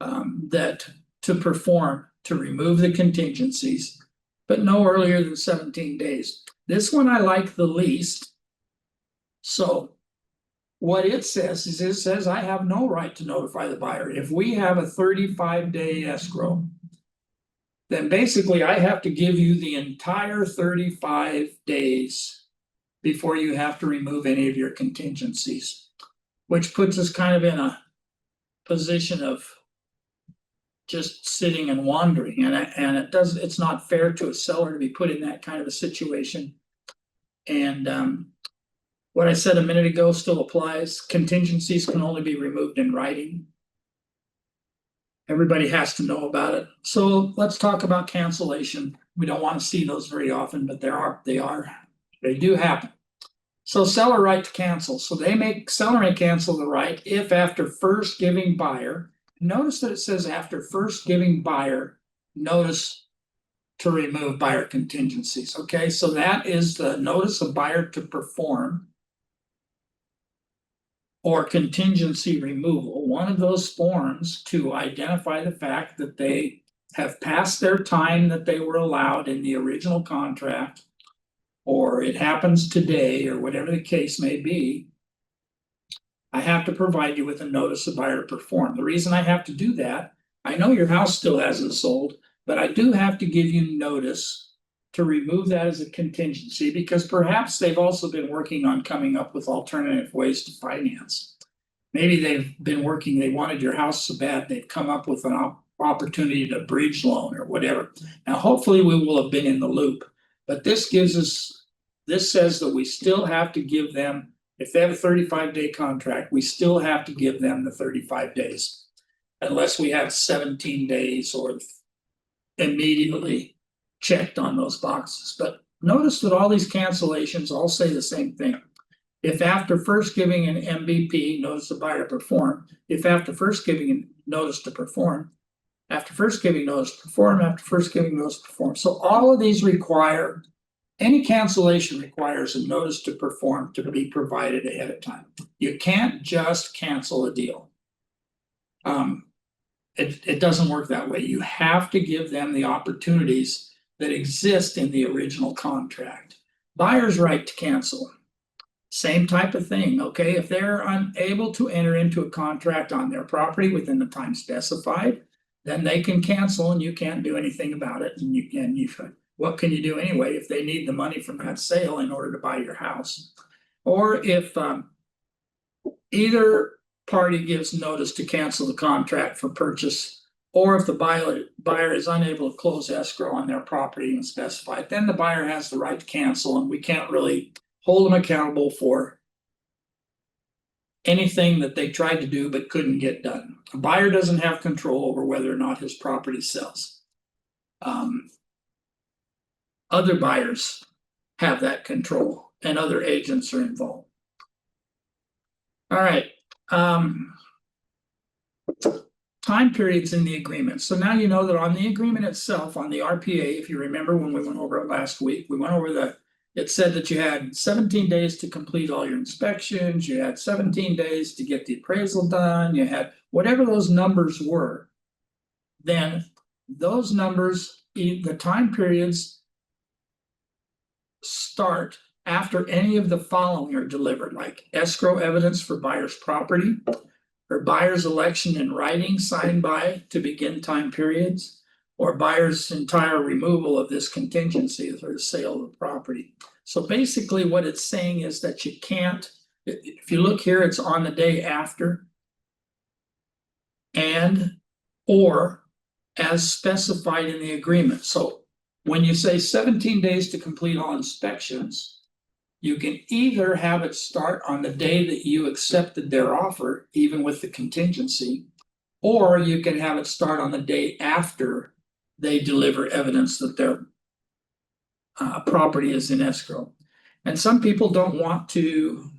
that to perform, to remove the contingencies, but no earlier than 17 days. This one I like the least. So what it says is, it says I have no right to notify the buyer. If we have a 35-day escrow, then basically I have to give you the entire 35 days before you have to remove any of your contingencies, which puts us kind of in a position of just sitting and wandering. And it's not fair to a seller to be put in that kind of a situation. And what I said a minute ago still applies. Contingencies can only be removed in writing. Everybody has to know about it. So let's talk about cancellation. We don't want to see those very often, but they do happen. So seller right to cancel. So seller may cancel the right if after first giving buyer, notice that it says after first giving buyer notice to remove buyer contingencies. Okay, so that is the notice of buyer to perform or contingency removal, one of those forms to identify the fact that they have passed their time that they were allowed in the original contract, or it happens today, or whatever the case may be. I have to provide you with a notice of buyer to perform. The reason I have to do that, I know your house still hasn't sold, but I do have to give you notice to remove that as a contingency, because perhaps they've also been working on coming up with alternative ways to finance. Maybe they've been working, they wanted your house so bad, they've come up with an opportunity to bridge loan or whatever. Now, hopefully we will have been in the loop, but this says that we still have to give them, if they have a 35-day contract, we still have to give them the 35 days, unless we have 17 days or immediately checked on those boxes. But notice that all these cancellations all say the same thing. If after first giving an MVP, notice the buyer to perform, if after first giving a notice to perform, after first giving notice to perform, after first giving notice to perform. So all of these require, any cancellation requires a notice to perform to be provided ahead of time. You can't just cancel a deal. It doesn't work that way. You have to give them the opportunities that exist in the original contract. Buyer's right to cancel. Same type of thing, okay? If they're unable to enter into a contract on their property within the time specified, then they can cancel and you can't do anything about it. And what can you do anyway if they need the money from that sale in order to buy your house? Or if either party gives notice to cancel the contract for purchase, or if the buyer is unable to close escrow on their property and specified, then the buyer has the right to cancel, and we can't really hold them accountable for anything that they tried to do but couldn't get done. A buyer doesn't have control over whether or not his property sells. Other buyers have that control, and other agents are involved. All right. Time periods in the agreement. So now you know that on the agreement itself, on the RPA, if you remember when we went over it last week, we went over it said that you had 17 days to complete all your inspections, you had 17 days to get the appraisal done, you had whatever those numbers were. Then those numbers, the time periods start after any of the following are delivered, like escrow evidence for buyer's property, or buyer's election in writing signed by to begin time periods, or buyer's entire removal of this contingency for the sale of the property. So basically what it's saying is that you can't, if you look here, it's on the day after, and or as specified in the agreement. So when you say 17 days to complete all inspections, you can either have it start on the day that you accepted their offer, even with the contingency, or you can have it start on the day after they deliver evidence that their property is in escrow. And some people don't want to,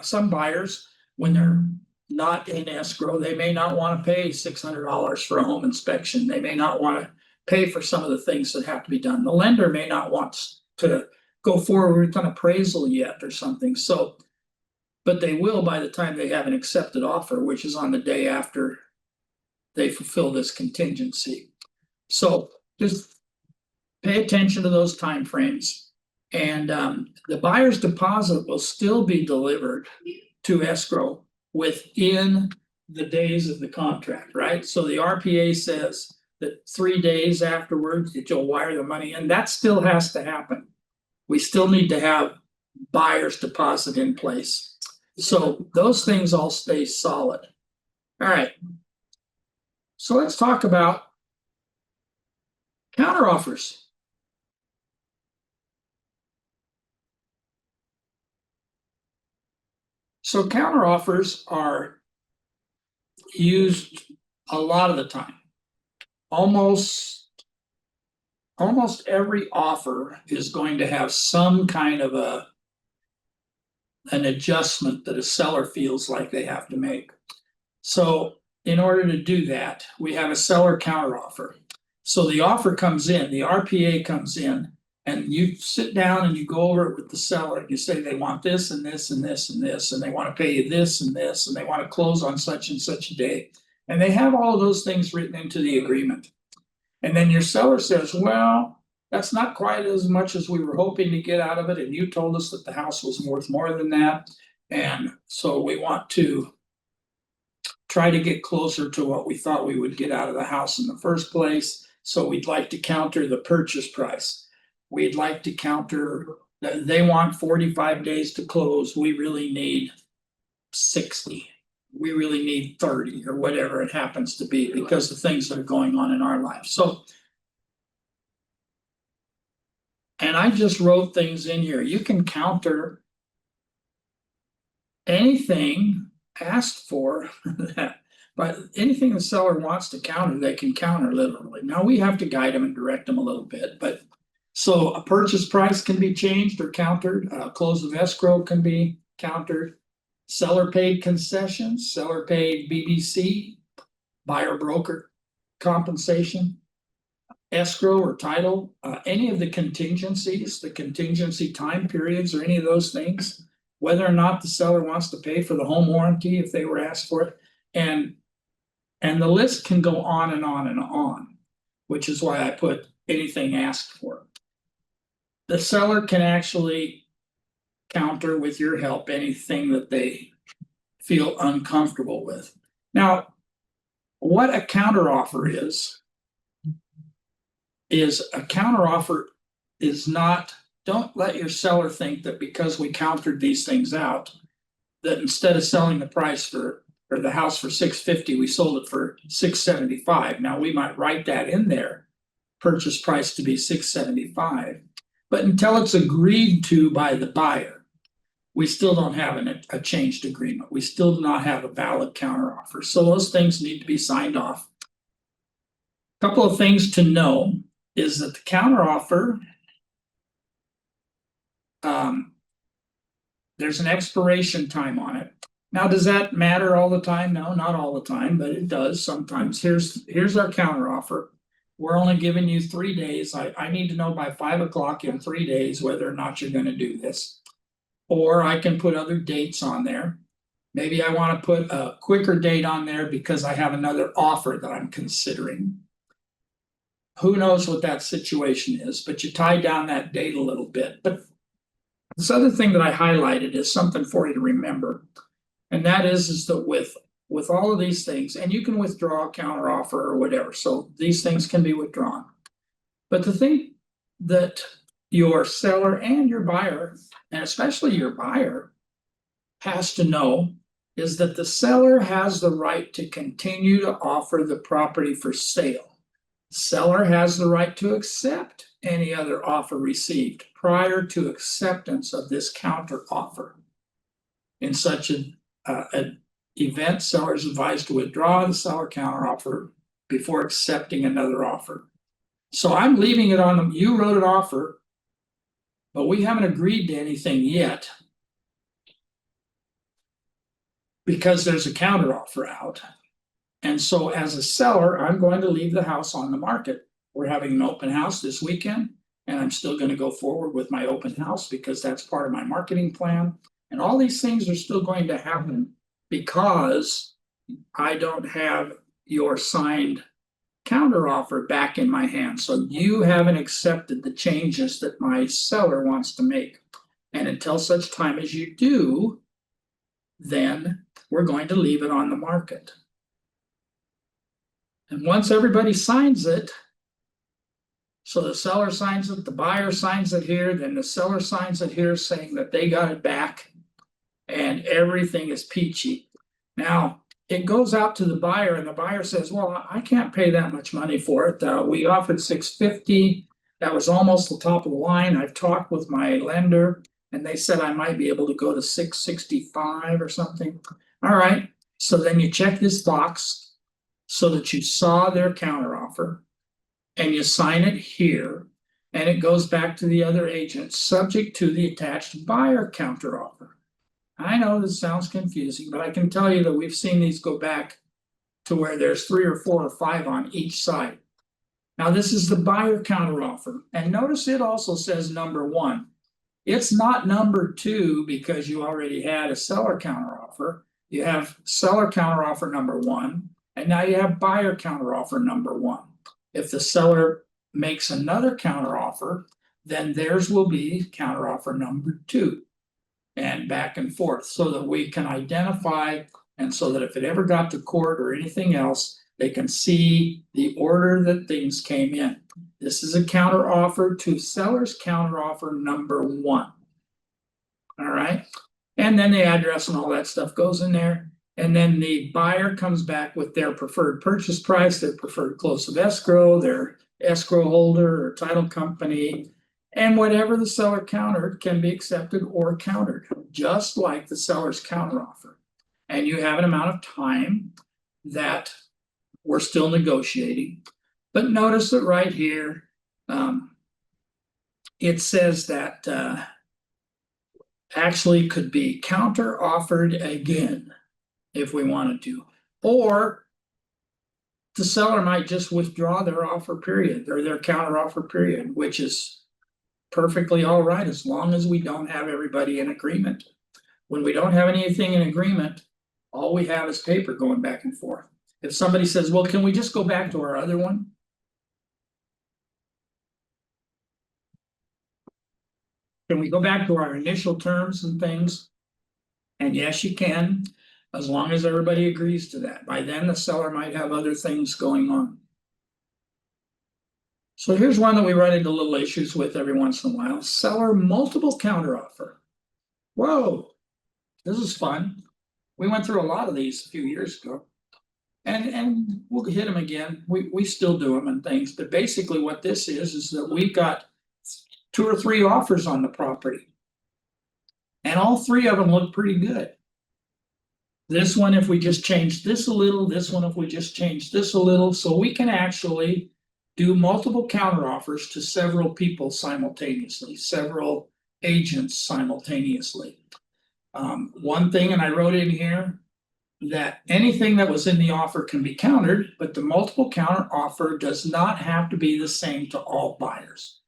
some buyers, when they're not in escrow, they may not want to pay $600 for a home inspection. They may not want to pay for some of the things that have to be done. The lender may not want to go forward with an appraisal yet or something. So, but they will by the time they have an accepted offer, which is on the day after they fulfill this contingency. So just pay attention to those time frames. And the buyer's deposit will still be delivered to escrow within the days of the contract, right? So the RPA says that 3 days afterwards that you'll wire the money in. That still has to happen. We still need to have buyer's deposit in place. So those things all stay solid. All right. So let's talk about counteroffers. So counteroffers are used a lot of the time. Almost every offer is going to have some kind of an adjustment that a seller feels like they have to make. So in order to do that, we have a seller counteroffer. So the offer comes in, the RPA comes in, and you sit down and you go over it with the seller. You say they want this and this and this and this, and they want to pay you this and this, and they want to close on such and such a day. And they have all of those things written into the agreement. And then your seller says, well, that's not quite as much as we were hoping to get out of it. And you told us that the house was worth more than that. And so we want to try to get closer to what we thought we would get out of the house in the first place. So we'd like to counter the purchase price. We'd like to counter that they want 45 days to close. We really need 60. We really need 30 or whatever it happens to be because of things that are going on in our life. So, and I just wrote things in here. You can counter anything asked for that, but anything the seller wants to counter, they can counter literally. Now we have to guide them and direct them a little bit, but so a purchase price can be changed or countered. Close of escrow can be countered. Seller paid concessions, seller paid BBC, buyer broker compensation, escrow or title, any of the contingencies, the contingency time periods or any of those things, whether or not the seller wants to pay for the home warranty if they were asked for it. And the list can go on and on and on, which is why I put anything asked for. The seller can actually counter with your help anything that they feel uncomfortable with. Now, what a counteroffer is a counteroffer is not, don't let your seller think that because we countered these things out, that instead of selling the price for, or the house for $650, we sold it for $675. Now, we might write that in there, purchase price to be $675. But until it's agreed to by the buyer, we still don't have a changed agreement. We still do not have a valid counteroffer. So those things need to be signed off. A couple of things to know is that the counteroffer, there's an expiration time on it. Now, does that matter all the time? No, not all the time, but it does sometimes. Here's our counteroffer. We're only giving you 3 days. I need to know by 5 o'clock in 3 days whether or not you're going to do this. Or I can put other dates on there. Maybe I want to put a quicker date on there because I have another offer that I'm considering. Who knows what that situation is, but you tie down that date a little bit. But this other thing that I highlighted is something for you to remember. And that is that with all of these things, and you can withdraw a counteroffer or whatever. So these things can be withdrawn. But the thing that your seller and your buyer, and especially your buyer, has to know is that the seller has the right to continue to offer the property for sale. The seller has the right to accept any other offer received prior to acceptance of this counter offer. In such an event, seller is advised to withdraw the seller counteroffer before accepting another offer. So I'm leaving it on them. You wrote an offer, but we haven't agreed to anything yet because there's a counteroffer out. And so as a seller, I'm going to leave the house on the market. We're having an open house this weekend, and I'm still going to go forward with my open house because that's part of my marketing plan. And all these things are still going to happen because I don't have your signed counteroffer back in my hand. So you haven't accepted the changes that my seller wants to make. And until such time as you do, then we're going to leave it on the market. And once everybody signs it, so the seller signs it, the buyer signs it here, then the seller signs it here saying that they got it back and everything is peachy. Now, it goes out to the buyer and the buyer says, well, I can't pay that much money for it. We offered $650. That was almost the top of the line. I've talked with my lender and they said I might be able to go to $665 or something. All right, so then you check this box so that you saw their counteroffer and you sign it here and it goes back to the other agent subject to the attached buyer counteroffer. I know this sounds confusing, but I can tell you that we've seen these go back to where there's 3 or 4 or 5 on each side. Now this is the buyer counteroffer, and notice it also says number 1. It's not number 2 because you already had a seller counteroffer. You have seller counteroffer number 1, and now you have buyer counteroffer number 1. If the seller makes another counteroffer, then theirs will be counteroffer number 2. And back and forth so that we can identify, and so that if it ever got to court or anything else, they can see the order that things came in. This is a counteroffer to seller's counteroffer number 1. All right. And then the address and all that stuff goes in there. And then the buyer comes back with their preferred purchase price, their preferred close of escrow, their escrow holder or title company. And whatever the seller countered can be accepted or countered, just like the seller's counteroffer. And you have an amount of time that we're still negotiating. But notice that right here, it says that actually could be counter offered again if we wanted to. Or the seller might just withdraw their offer period or their counter offer period, which is perfectly all right as long as we don't have everybody in agreement. When we don't have anything in agreement, all we have is paper going back and forth. If somebody says, well, can we just go back to our other one? Can we go back to our initial terms and things? And yes, you can, as long as everybody agrees to that. By then, the seller might have other things going on. So here's one that we run into little issues with every once in a while. Seller multiple counteroffer. Whoa, This is fun. We went through a lot of these a few years ago. And we'll hit them again. We still do them and things, but basically what this is that we've got 2 or 3 offers on the property. And all 3 of them look pretty good. This one, if we just change this a little, this one, if we just change this a little, so we can actually do multiple counteroffers to several people simultaneously, several agents simultaneously. One thing, and I wrote in here, that anything that was in the offer can be countered, but the multiple counter offer does not have to be the same to all buyers.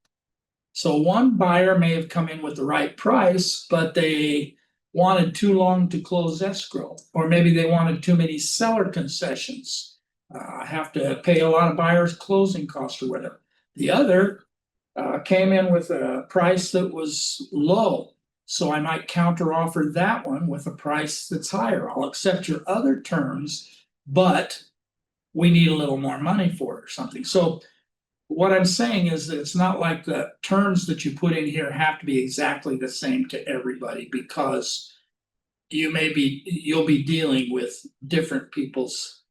So one buyer may have come in with the right price, but they wanted too long to close escrow, or maybe they wanted too many seller concessions. Have to pay a lot of buyers' closing costs or whatever. The other came in with a price that was low. So I might counter offer that one with a price that's higher. I'll accept your other terms, but we need a little more money for it or something. So what I'm saying is that it's not like the terms that you put in here have to be exactly the same to everybody, because you'll be dealing with different people's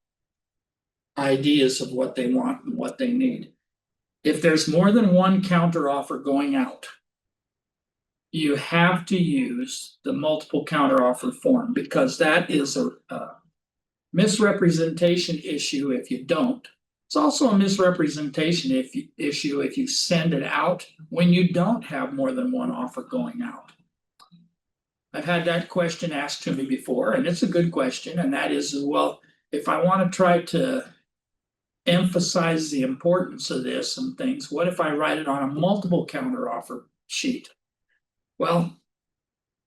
ideas of what they want and what they need. If there's more than one counter offer going out, you have to use the multiple counteroffer form, because that is a misrepresentation issue if you don't. It's also a misrepresentation issue if you send it out when you don't have more than one offer going out. I've had that question asked to me before, and it's a good question, and that is, well, if I want to try to emphasize the importance of this and things, what if I write it on a multiple counteroffer sheet? Well,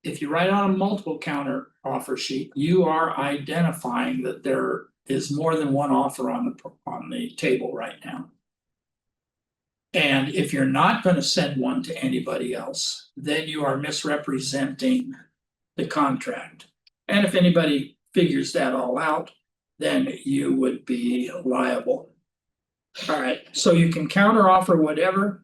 if you write on a multiple counter offer sheet, you are identifying that there is more than one offer on the table right now. And if you're not going to send one to anybody else, then you are misrepresenting the contract. And if anybody figures that all out, then you would be liable. All right, so you can counter offer whatever.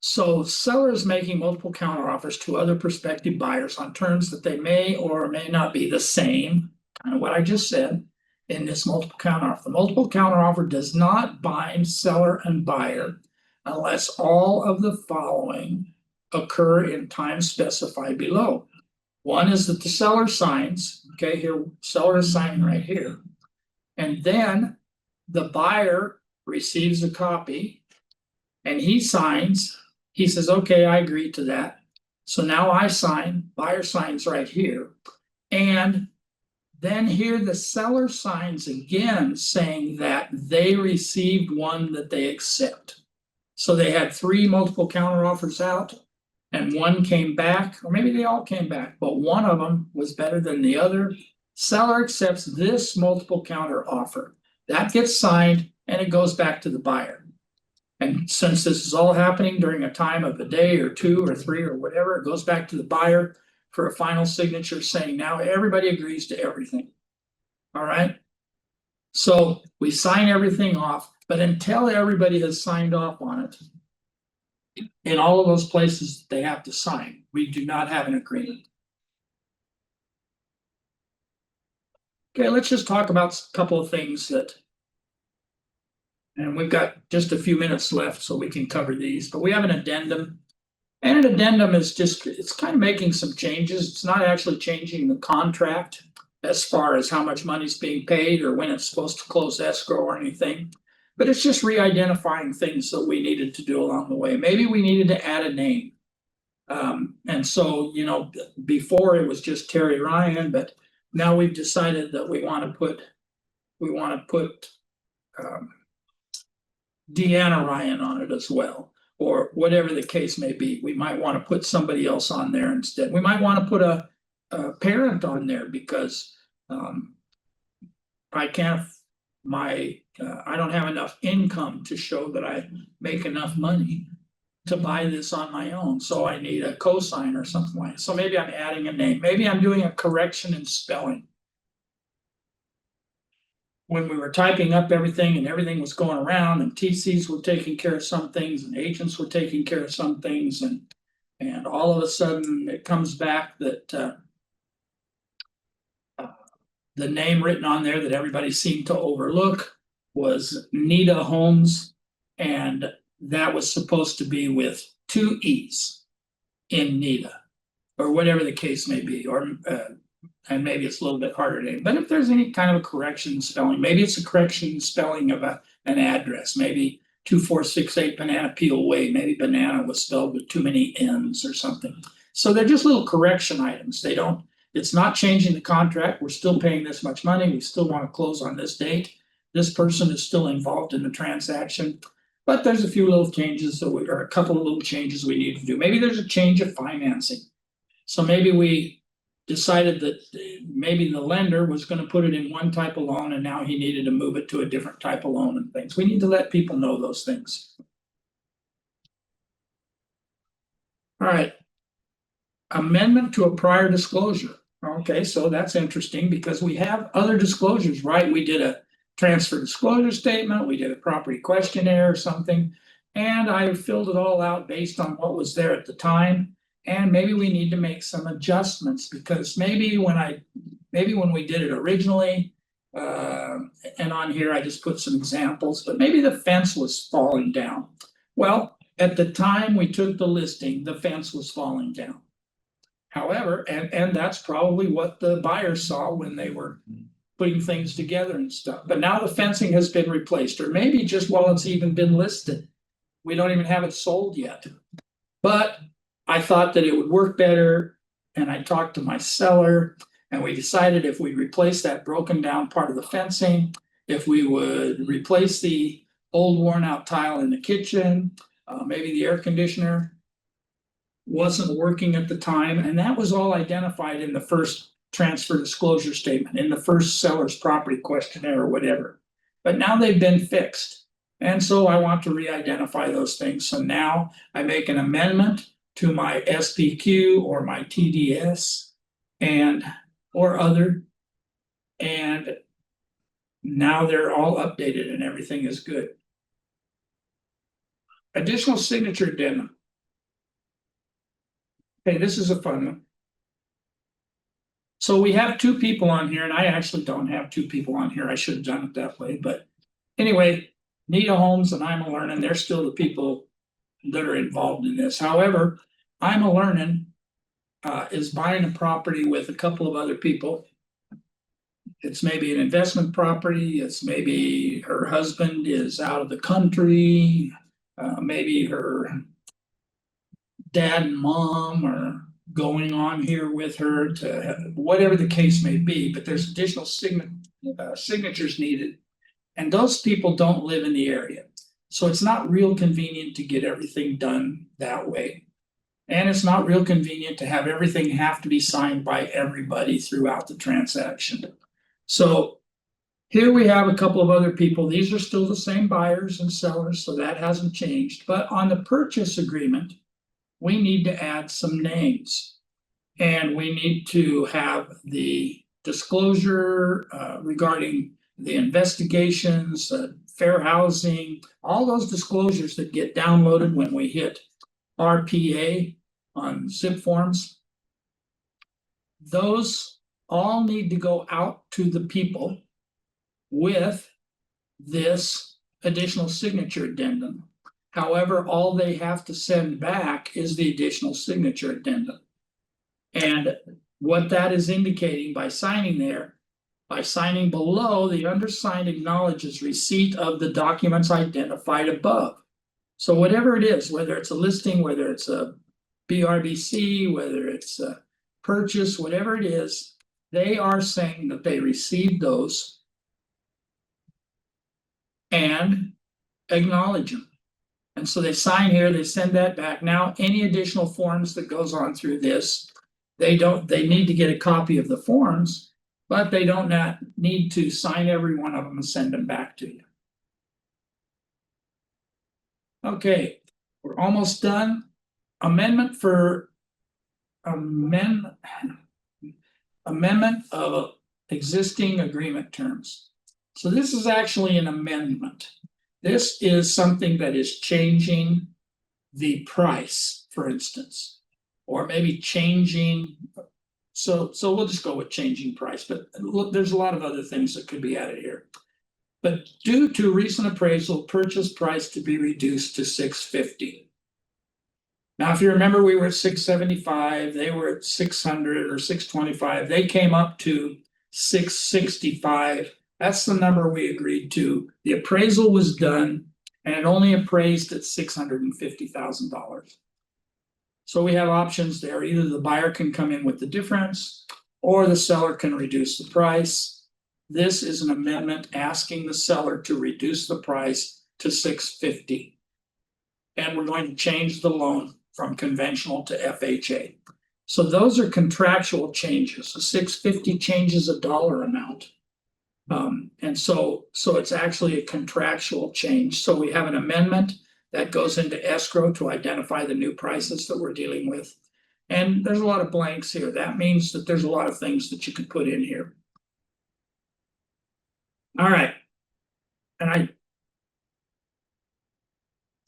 So sellers making multiple counteroffers to other prospective buyers on terms that they may or may not be the same, kind of what I just said in this multiple counteroffer. The multiple counteroffer does not bind seller and buyer unless all of the following occur in time specified below. One is that the seller signs, okay, here, seller is signing right here. And then the buyer receives a copy and he signs. He says, okay, I agree to that. So now I sign, buyer signs right here. And then here the seller signs again saying that they received one that they accept. So they had 3 multiple counteroffers out and one came back, or maybe they all came back, but one of them was better than the other. Seller accepts this multiple counter offer. That gets signed and it goes back to the buyer. And since this is all happening during a time of a day or 2 or 3 or whatever, it goes back to the buyer for a final signature saying now everybody agrees to everything. All right. So we sign everything off, but until everybody has signed off on it, in all of those places they have to sign, we do not have an agreement. Okay, let's just talk about a couple of things that, and we've got just a few minutes left so we can cover these, but we have an addendum. And an addendum is just, it's kind of making some changes. It's not actually changing the contract as far as how much money's being paid or when it's supposed to close escrow or anything. But it's just re-identifying things that we needed to do along the way. Maybe we needed to add a name. And so, you know, before it was just Terry Ryan, but now we've decided that we want to put Deanna Ryan on it as well, or whatever the case may be. We might want to put somebody else on there instead. We might want to put a parent on there because I can't, I don't have enough income to show that I make enough money to buy this on my own. So I need a cosign or something like that. So maybe I'm adding a name. Maybe I'm doing a correction in spelling. when we were typing up everything and everything was going around and TCs were taking care of some things and agents were taking care of some things and all of a sudden it comes back that the name written on there that everybody seemed to overlook was Nita Homes. And that was supposed to be with two E's in Nita, or whatever the case may be, or and maybe it's a little bit harder to, but if there's any kind of a correction spelling, maybe it's a correction spelling of an address, maybe 2468 Banana Peel Way, maybe banana was spelled with too many N's or something. So they're just little correction items. They don't, it's not changing the contract. We're still paying this much money. We still want to close on this date. This person is still involved in the transaction. But there's a few little changes, or a couple of little changes we need to do. Maybe there's a change of financing. So maybe we decided that maybe the lender was going to put it in one type of loan and now he needed to move it to a different type of loan and things. We need to let people know those things. All right. Amendment to a prior disclosure. Okay, so that's interesting because we have other disclosures, right? We did a transfer disclosure statement, we did a property questionnaire or something, and I filled it all out based on what was there at the time. And maybe we need to make some adjustments because maybe when we did it originally, and on here I just put some examples, but maybe the fence was falling down. Well, at the time we took the listing, the fence was falling down. However, and that's probably what the buyer saw when they were putting things together and stuff. But now the fencing has been replaced, or maybe just while it's even been listed. We don't even have it sold yet. But I thought that it would work better, and I talked to my seller, and we decided if we replace that broken down part of the fencing, if we would replace the old worn out tile in the kitchen, maybe the air conditioner wasn't working at the time, and that was all identified in the first transfer disclosure statement, in the first seller's property questionnaire or whatever. But now they've been fixed. And so I want to re-identify those things. So now I make an amendment to my SPQ or my TDS or other. And now they're all updated and everything is good. Additional signature addendum. Okay, this is a fun one. So we have two people on here, and I actually don't have two people on here. I should have done it that way. But anyway, Nita Holmes and I'm a Learning, they're still the people that are involved in this. However, I'm a Learning is buying a property with a couple of other people. It's maybe an investment property. It's maybe her husband is out of the country. Maybe her dad and mom are going on here with her to whatever the case may be, but there's additional signatures needed. And those people don't live in the area. So it's not real convenient to get everything done that way. And it's not real convenient to have everything have to be signed by everybody throughout the transaction. So here we have a couple of other people. These are still the same buyers and sellers, so that hasn't changed. But on the purchase agreement, we need to add some names. And we need to have the disclosure regarding the investigations, fair housing, all those disclosures that get downloaded when we hit RPA on zip forms. Those all need to go out to the people with this additional signature addendum. However, all they have to send back is the additional signature addendum. And what that is indicating by signing there, by signing below, the undersigned acknowledges receipt of the documents identified above. So whatever it is, whether it's a listing, whether it's a BRBC, whether it's a purchase, whatever it is, they are saying that they received those and acknowledge them. And so they sign here, they send that back. Now, any additional forms that goes on through this, they need to get a copy of the forms, but they don't need to sign every one of them and send them back to you. Okay, we're almost done. Amendment of existing agreement terms. So this is actually an amendment. This is something that is changing the price, for instance, or maybe changing. So we'll just go with changing price, but look, there's a lot of other things that could be added here. But due to recent appraisal, purchase price to be reduced to $650. Now, if you remember, we were at $675, they were at 600 or 625, they came up to 665. That's the number we agreed to. The appraisal was done and it only appraised at $650,000. So we have options there. Either the buyer can come in with the difference or the seller can reduce the price. This is an amendment asking the seller to reduce the price to $650. And we're going to change the loan from conventional to FHA. So those are contractual changes. The $650 changes a dollar amount. And so it's actually a contractual change. So we have an amendment that goes into escrow to identify the new prices that we're dealing with. And there's a lot of blanks here. That means that there's a lot of things that you could put in here. All right.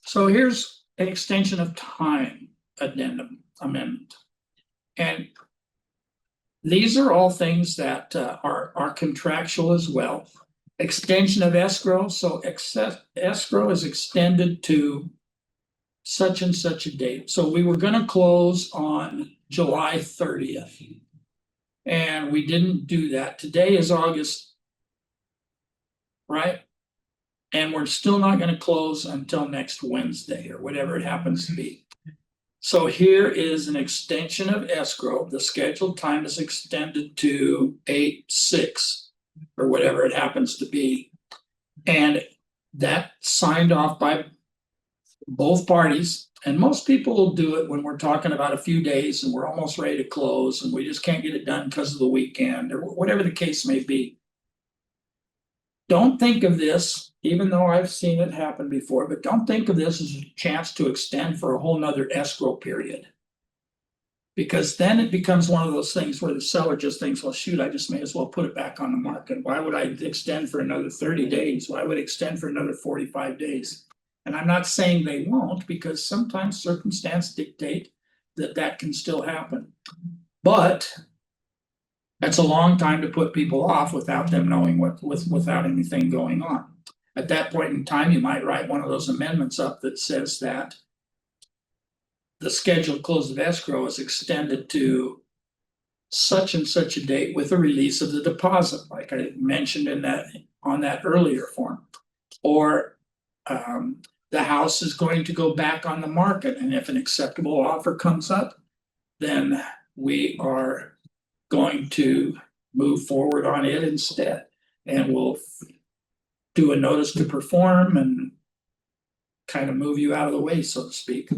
So here's an extension of time addendum amendment. And these are all things that are contractual as well. Extension of escrow. So escrow is extended to such and such a date. So we were going to close on July 30th. And we didn't do that. Today is August, right? And we're still not going to close until next Wednesday or whatever it happens to be. So here is an extension of escrow. The scheduled time is extended to 8/6 or whatever it happens to be. And that signed off by both parties. And most people will do it when we're talking about a few days and we're almost ready to close and we just can't get it done because of the weekend or whatever the case may be. Don't think of this, even though I've seen it happen before, but don't think of this as a chance to extend for a whole nother escrow period. Because then it becomes one of those things where the seller just thinks, well, shoot, I just may as well put it back on the market. Why would I extend for another 30 days? Why would I extend for another 45 days? And I'm not saying they won't, because sometimes circumstances dictate that that can still happen. But that's a long time to put people off without them knowing without anything going on. At that point in time, you might write one of those amendments up that says that the scheduled close of escrow is extended to such and such a date with a release of the deposit, like I mentioned in that on that earlier form. Or the house is going to go back on the market, and if an acceptable offer comes up, then we are going to move forward on it instead, and we'll do a notice to perform and kind of move you out of the way, so to speak.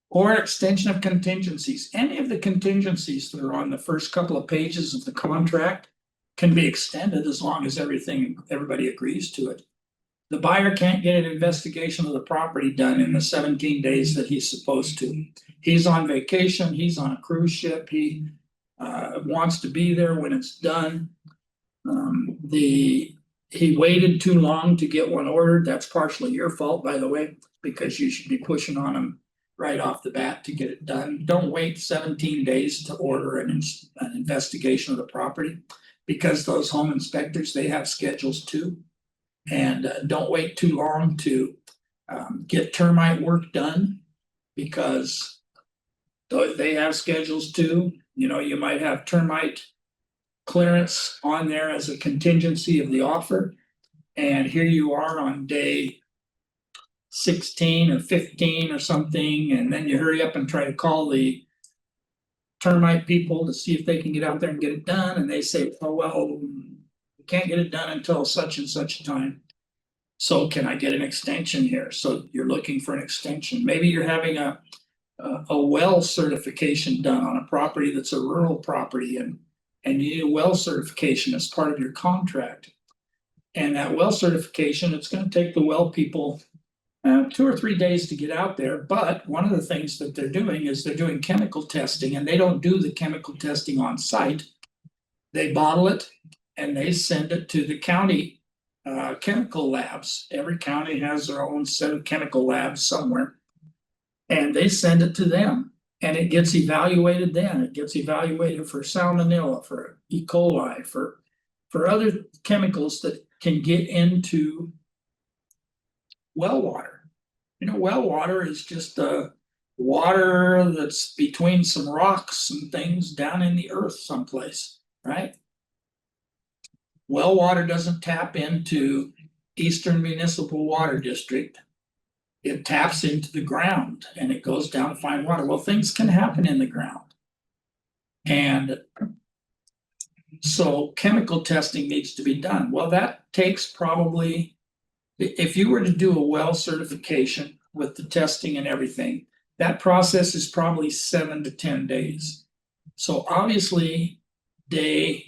Or extension of contingencies. Any of the contingencies that are on the first couple of pages of the contract can be extended as long as everybody agrees to it. The buyer can't get an investigation of the property done in the 17 days that he's supposed to. He's on vacation, he's on a cruise ship, he wants to be there when it's done. He waited too long to get one ordered. That's partially your fault, by the way, because you should be pushing on him right off the bat to get it done. Don't wait 17 days to order an investigation of the property, because those home inspectors, they have schedules too. And don't wait too long to get termite work done, because they have schedules too. You know, you might have termite clearance on there as a contingency of the offer. And here you are on day 16 or 15 or something, and then you hurry up and try to call the termite people to see if they can get out there and get it done. And they say, oh, well, we can't get it done until such and such a time. So can I get an extension here? So you're looking for an extension. Maybe you're having a well certification done on a property that's a rural property, and you need a well certification as part of your contract. And that well certification, it's going to take the well people 2 or 3 days to get out there. But one of the things that they're doing is they're doing chemical testing, and they don't do the chemical testing on site. They bottle it and they send it to the county chemical labs. Every county has their own set of chemical labs somewhere. And they send it to them, and it gets evaluated then. It gets evaluated for salmonella, for E. coli, for other chemicals that can get into well water. Well water is just water that's between some rocks and things down in the earth someplace, right? Well water doesn't tap into Eastern Municipal Water District. It taps into the ground and it goes down to fine water. Well, things can happen in the ground. And so chemical testing needs to be done. Well, that takes probably, if you were to do a well certification with the testing and everything, that process is probably 7 to 10 days. So obviously, day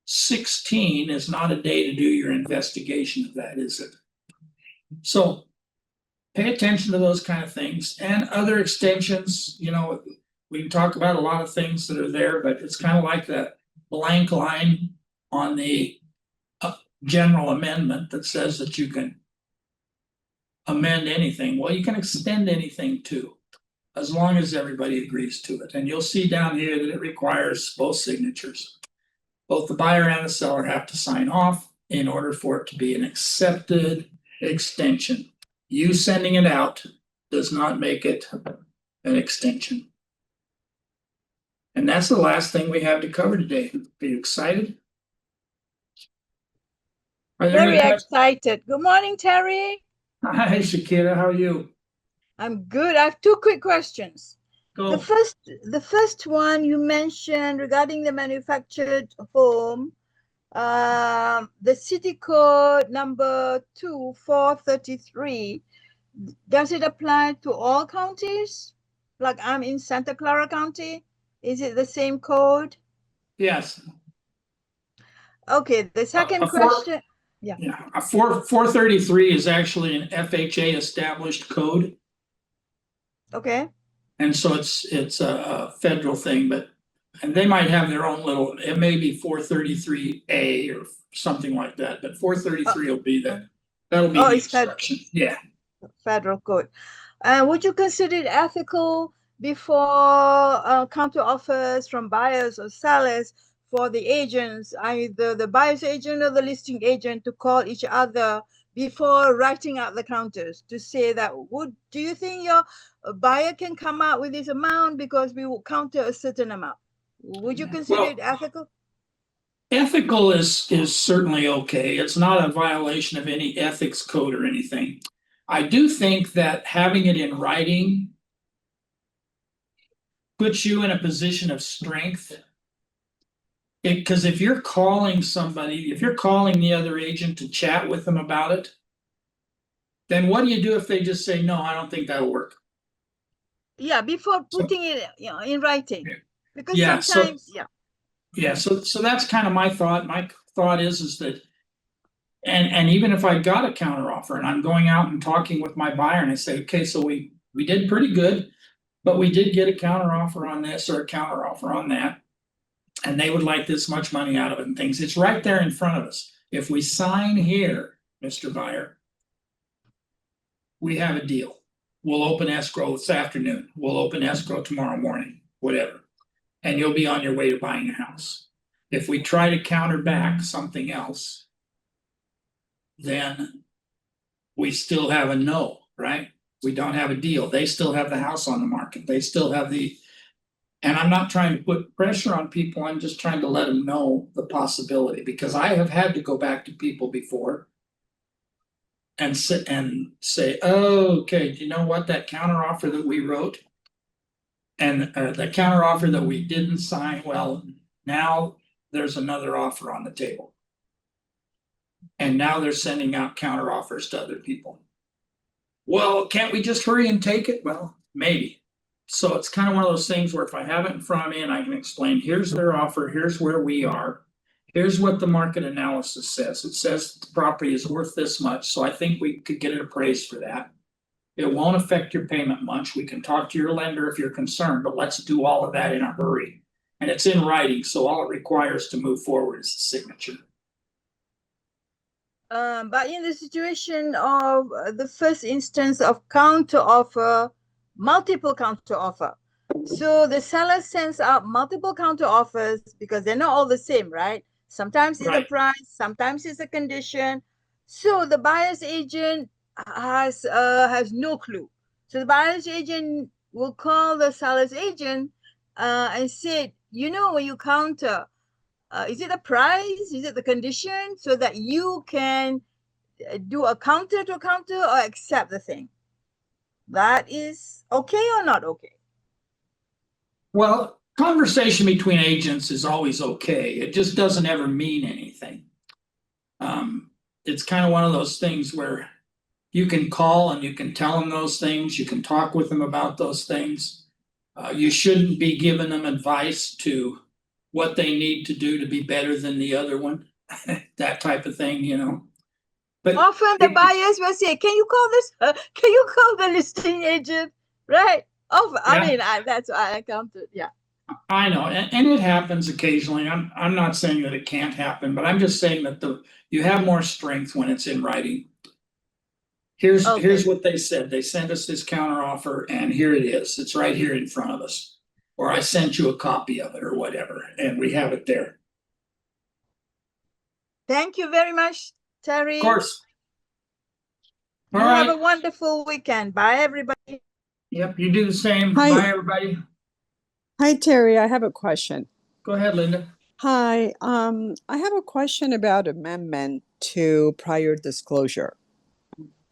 16 is not a day to do your investigation of that, is it? So pay attention to those kind of things and other extensions. We can talk about a lot of things that are there, but it's kind of like that blank line on the general amendment that says that you can amend anything. Well, you can extend anything too, as long as everybody agrees to it. And you'll see down here that it requires both signatures. Both the buyer and the seller have to sign off in order for it to be an accepted extension. You sending it out does not make it an extension. And that's the last thing we have to cover today. Are you excited? Very excited. Good morning, Terry. Hi, Shakira. How are you? I'm good. I have two quick questions. Go. The first one you mentioned regarding the manufactured home, the city code number 2433. Does it apply to all counties? Like I'm in Santa Clara County. Is it the same code? Yes. Okay. The second question. Yeah. 433 is actually an FHA established code. Okay. And so it's a federal thing, and they might have their own little, it may be 433A or something like that, but 433 will be that'll be the instruction. Yeah. Federal code. Would you consider it ethical before counter offers from buyers or sellers for the agents, either the buyer's agent or the listing agent, to call each other before writing out the counters to say that, do you think your buyer can come out with this amount because we will counter a certain amount? Would you consider it ethical? Ethical is certainly okay. It's not a violation of any ethics code or anything. I do think that having it in writing puts you in a position of strength. Because if you're calling somebody, if you're calling the other agent to chat with them about it, then what do you do if they just say, no, I don't think that'll work? Yeah, before putting it in writing. Because sometimes, so that's kind of my thought. My thought is that, and even if I got a counter offer and I'm going out and talking with my buyer and I say, okay, so we did pretty good, but we did get a counter offer on this or a counter offer on that, and they would like this much money out of it and things. It's right there in front of us. If we sign here, Mr. Buyer, we have a deal. We'll open escrow this afternoon. We'll open escrow tomorrow morning, whatever. And you'll be on your way to buying a house. If we try to counter back something else, then we still have a no, right? We don't have a deal. They still have the house on the market. They still have and I'm not trying to put pressure on people. I'm just trying to let them know the possibility, because I have had to go back to people before and sit and say, oh, okay, do you know what, that counter offer that we wrote and the counter offer that we didn't sign, well, now there's another offer on the table. And now they're sending out counter offers to other people. Well, can't we just hurry and take it? Well, maybe. So it's kind of one of those things where if I have it in front of me and I can explain, here's their offer, here's where we are, here's what the market analysis says. It says the property is worth this much, so I think we could get it appraised for that. It won't affect your payment much. We can talk to your lender if you're concerned, but let's do all of that in a hurry. And it's in writing, so all it requires to move forward is the signature. But in the situation of the first instance of counter offer, multiple counter offer. So the seller sends out multiple counter offers because they're not all the same, right? Sometimes it's a Right. price, sometimes it's a condition. So the buyer's agent has no clue. So the buyer's agent will call the seller's agent and say, when you counter, is it the price? Is it the condition? So that you can do a counter to counter or accept the thing. That is okay or not okay? Well, conversation between agents is always okay. It just doesn't ever mean anything. It's kind of one of those things where you can call and you can tell them those things. You can talk with them about those things. You shouldn't be giving them advice to what they need to do to be better than the other one, that type of thing. But Often the buyers will say, "Can you call this? Can you call the listing agent?" Right? Often, yeah, that's why I counted. Yeah. I know, and it happens occasionally. I'm not saying that it can't happen, but I'm just saying that you have more strength when it's in writing. Okay. Here's what they said. They sent us this counter offer, and here it is. It's right here in front of us. Or I sent you a copy of it, or whatever, and we have it there. Thank you very much, Of Terry. course. All You have right. a wonderful weekend. Bye, everybody. Yep. You do the same. Hi. Bye, everybody. Hi, Terry. I have a question. Go ahead, Linda. Hi. I have a question about amendment to prior disclosure.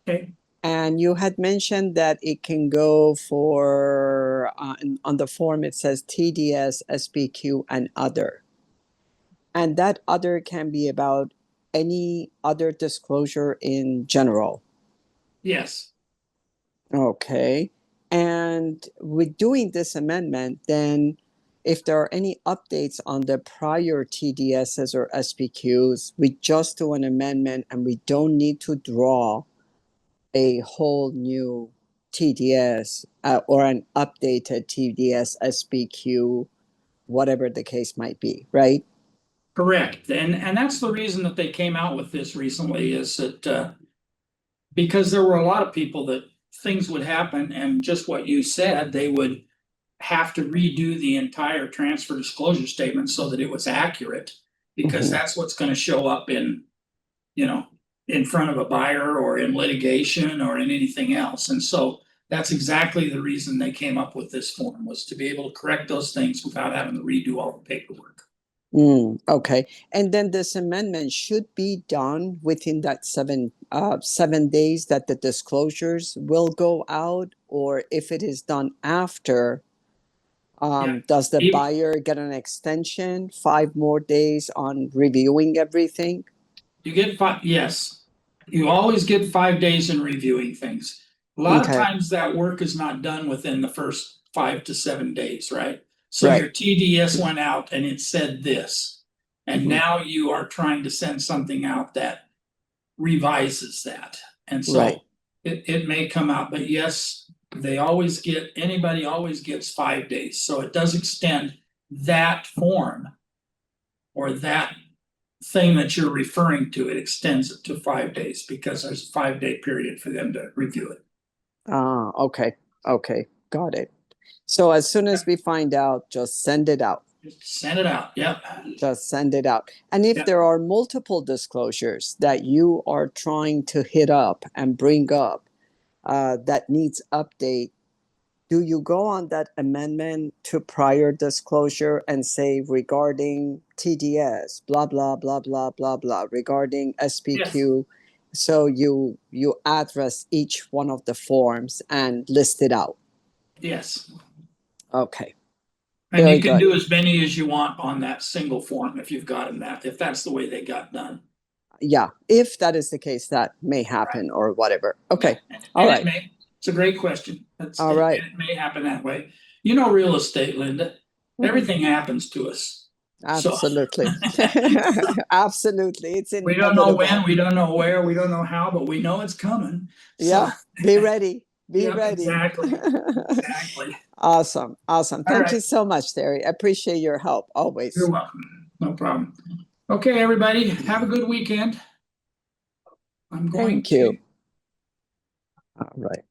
Okay. And you had mentioned that it can go for, on the form, it says TDS, SBQ, and other. And that other can be about any other disclosure in general. Yes. Okay. And with doing this amendment, then if there are any updates on the prior TDSs or SPQs, we just do an amendment and we don't need to draw a whole new TDS or an updated TDS, SPQ, whatever the case might be, right? Correct. And that's the reason that they came out with this recently is that because there were a lot of people that things would happen, and just what you said, they would have to redo the entire transfer disclosure statement so that it was accurate, because that's what's going to show up you know, in front of a buyer or in litigation or in anything else. And so that's exactly the reason they came up with this form, was to be able to correct those things without having to redo all the paperwork. Okay. And then this amendment should be done within that 7 days that the disclosures will go out, or if it is done after, Yeah. does the Even- buyer get an extension, 5 more days on reviewing everything? You get yes. You always get 5 days in reviewing things. A lot of Okay. times that work is not done within the first 5 to 7 days, right? So Right. your TDS went out and it said this, and now you are trying to send something out that revises that. And so Right. it may come out, but yes, anybody always gets 5 days. So it does extend that form or that thing that you're referring to. It extends it to 5 days because there's a 5 day period for them to review it. Okay. Okay. Got it. So as soon as we find out, just send it out. Just send it out. Yep. Just send it out. And if there are multiple disclosures that you are trying to hit up and bring up that needs update, do you go on that amendment to prior disclosure and say regarding TDS, blah, blah, blah, blah, blah, blah, regarding SPQ? Yes. So you address each one of the forms and list it out. Yes. Okay. And Very you can good. do as many as you want on that single form if you've gotten that, if that's the way they got done. Yeah, if that is the case, that may happen or whatever. Okay. All And right. it's a great question. All right. It may happen that way. Real estate, Linda, everything happens to us. Absolutely. So, Absolutely. It's we don't know inevitable. when, we don't know where, we don't know how, but we know it's coming. Yeah. So, Be ready. Be yep, ready. exactly. Exactly. Awesome. Awesome. All Thank right. you so much, Terry. I appreciate your help always. You're welcome. No problem. Okay, everybody, have a good weekend. I'm going Thank you. to All right.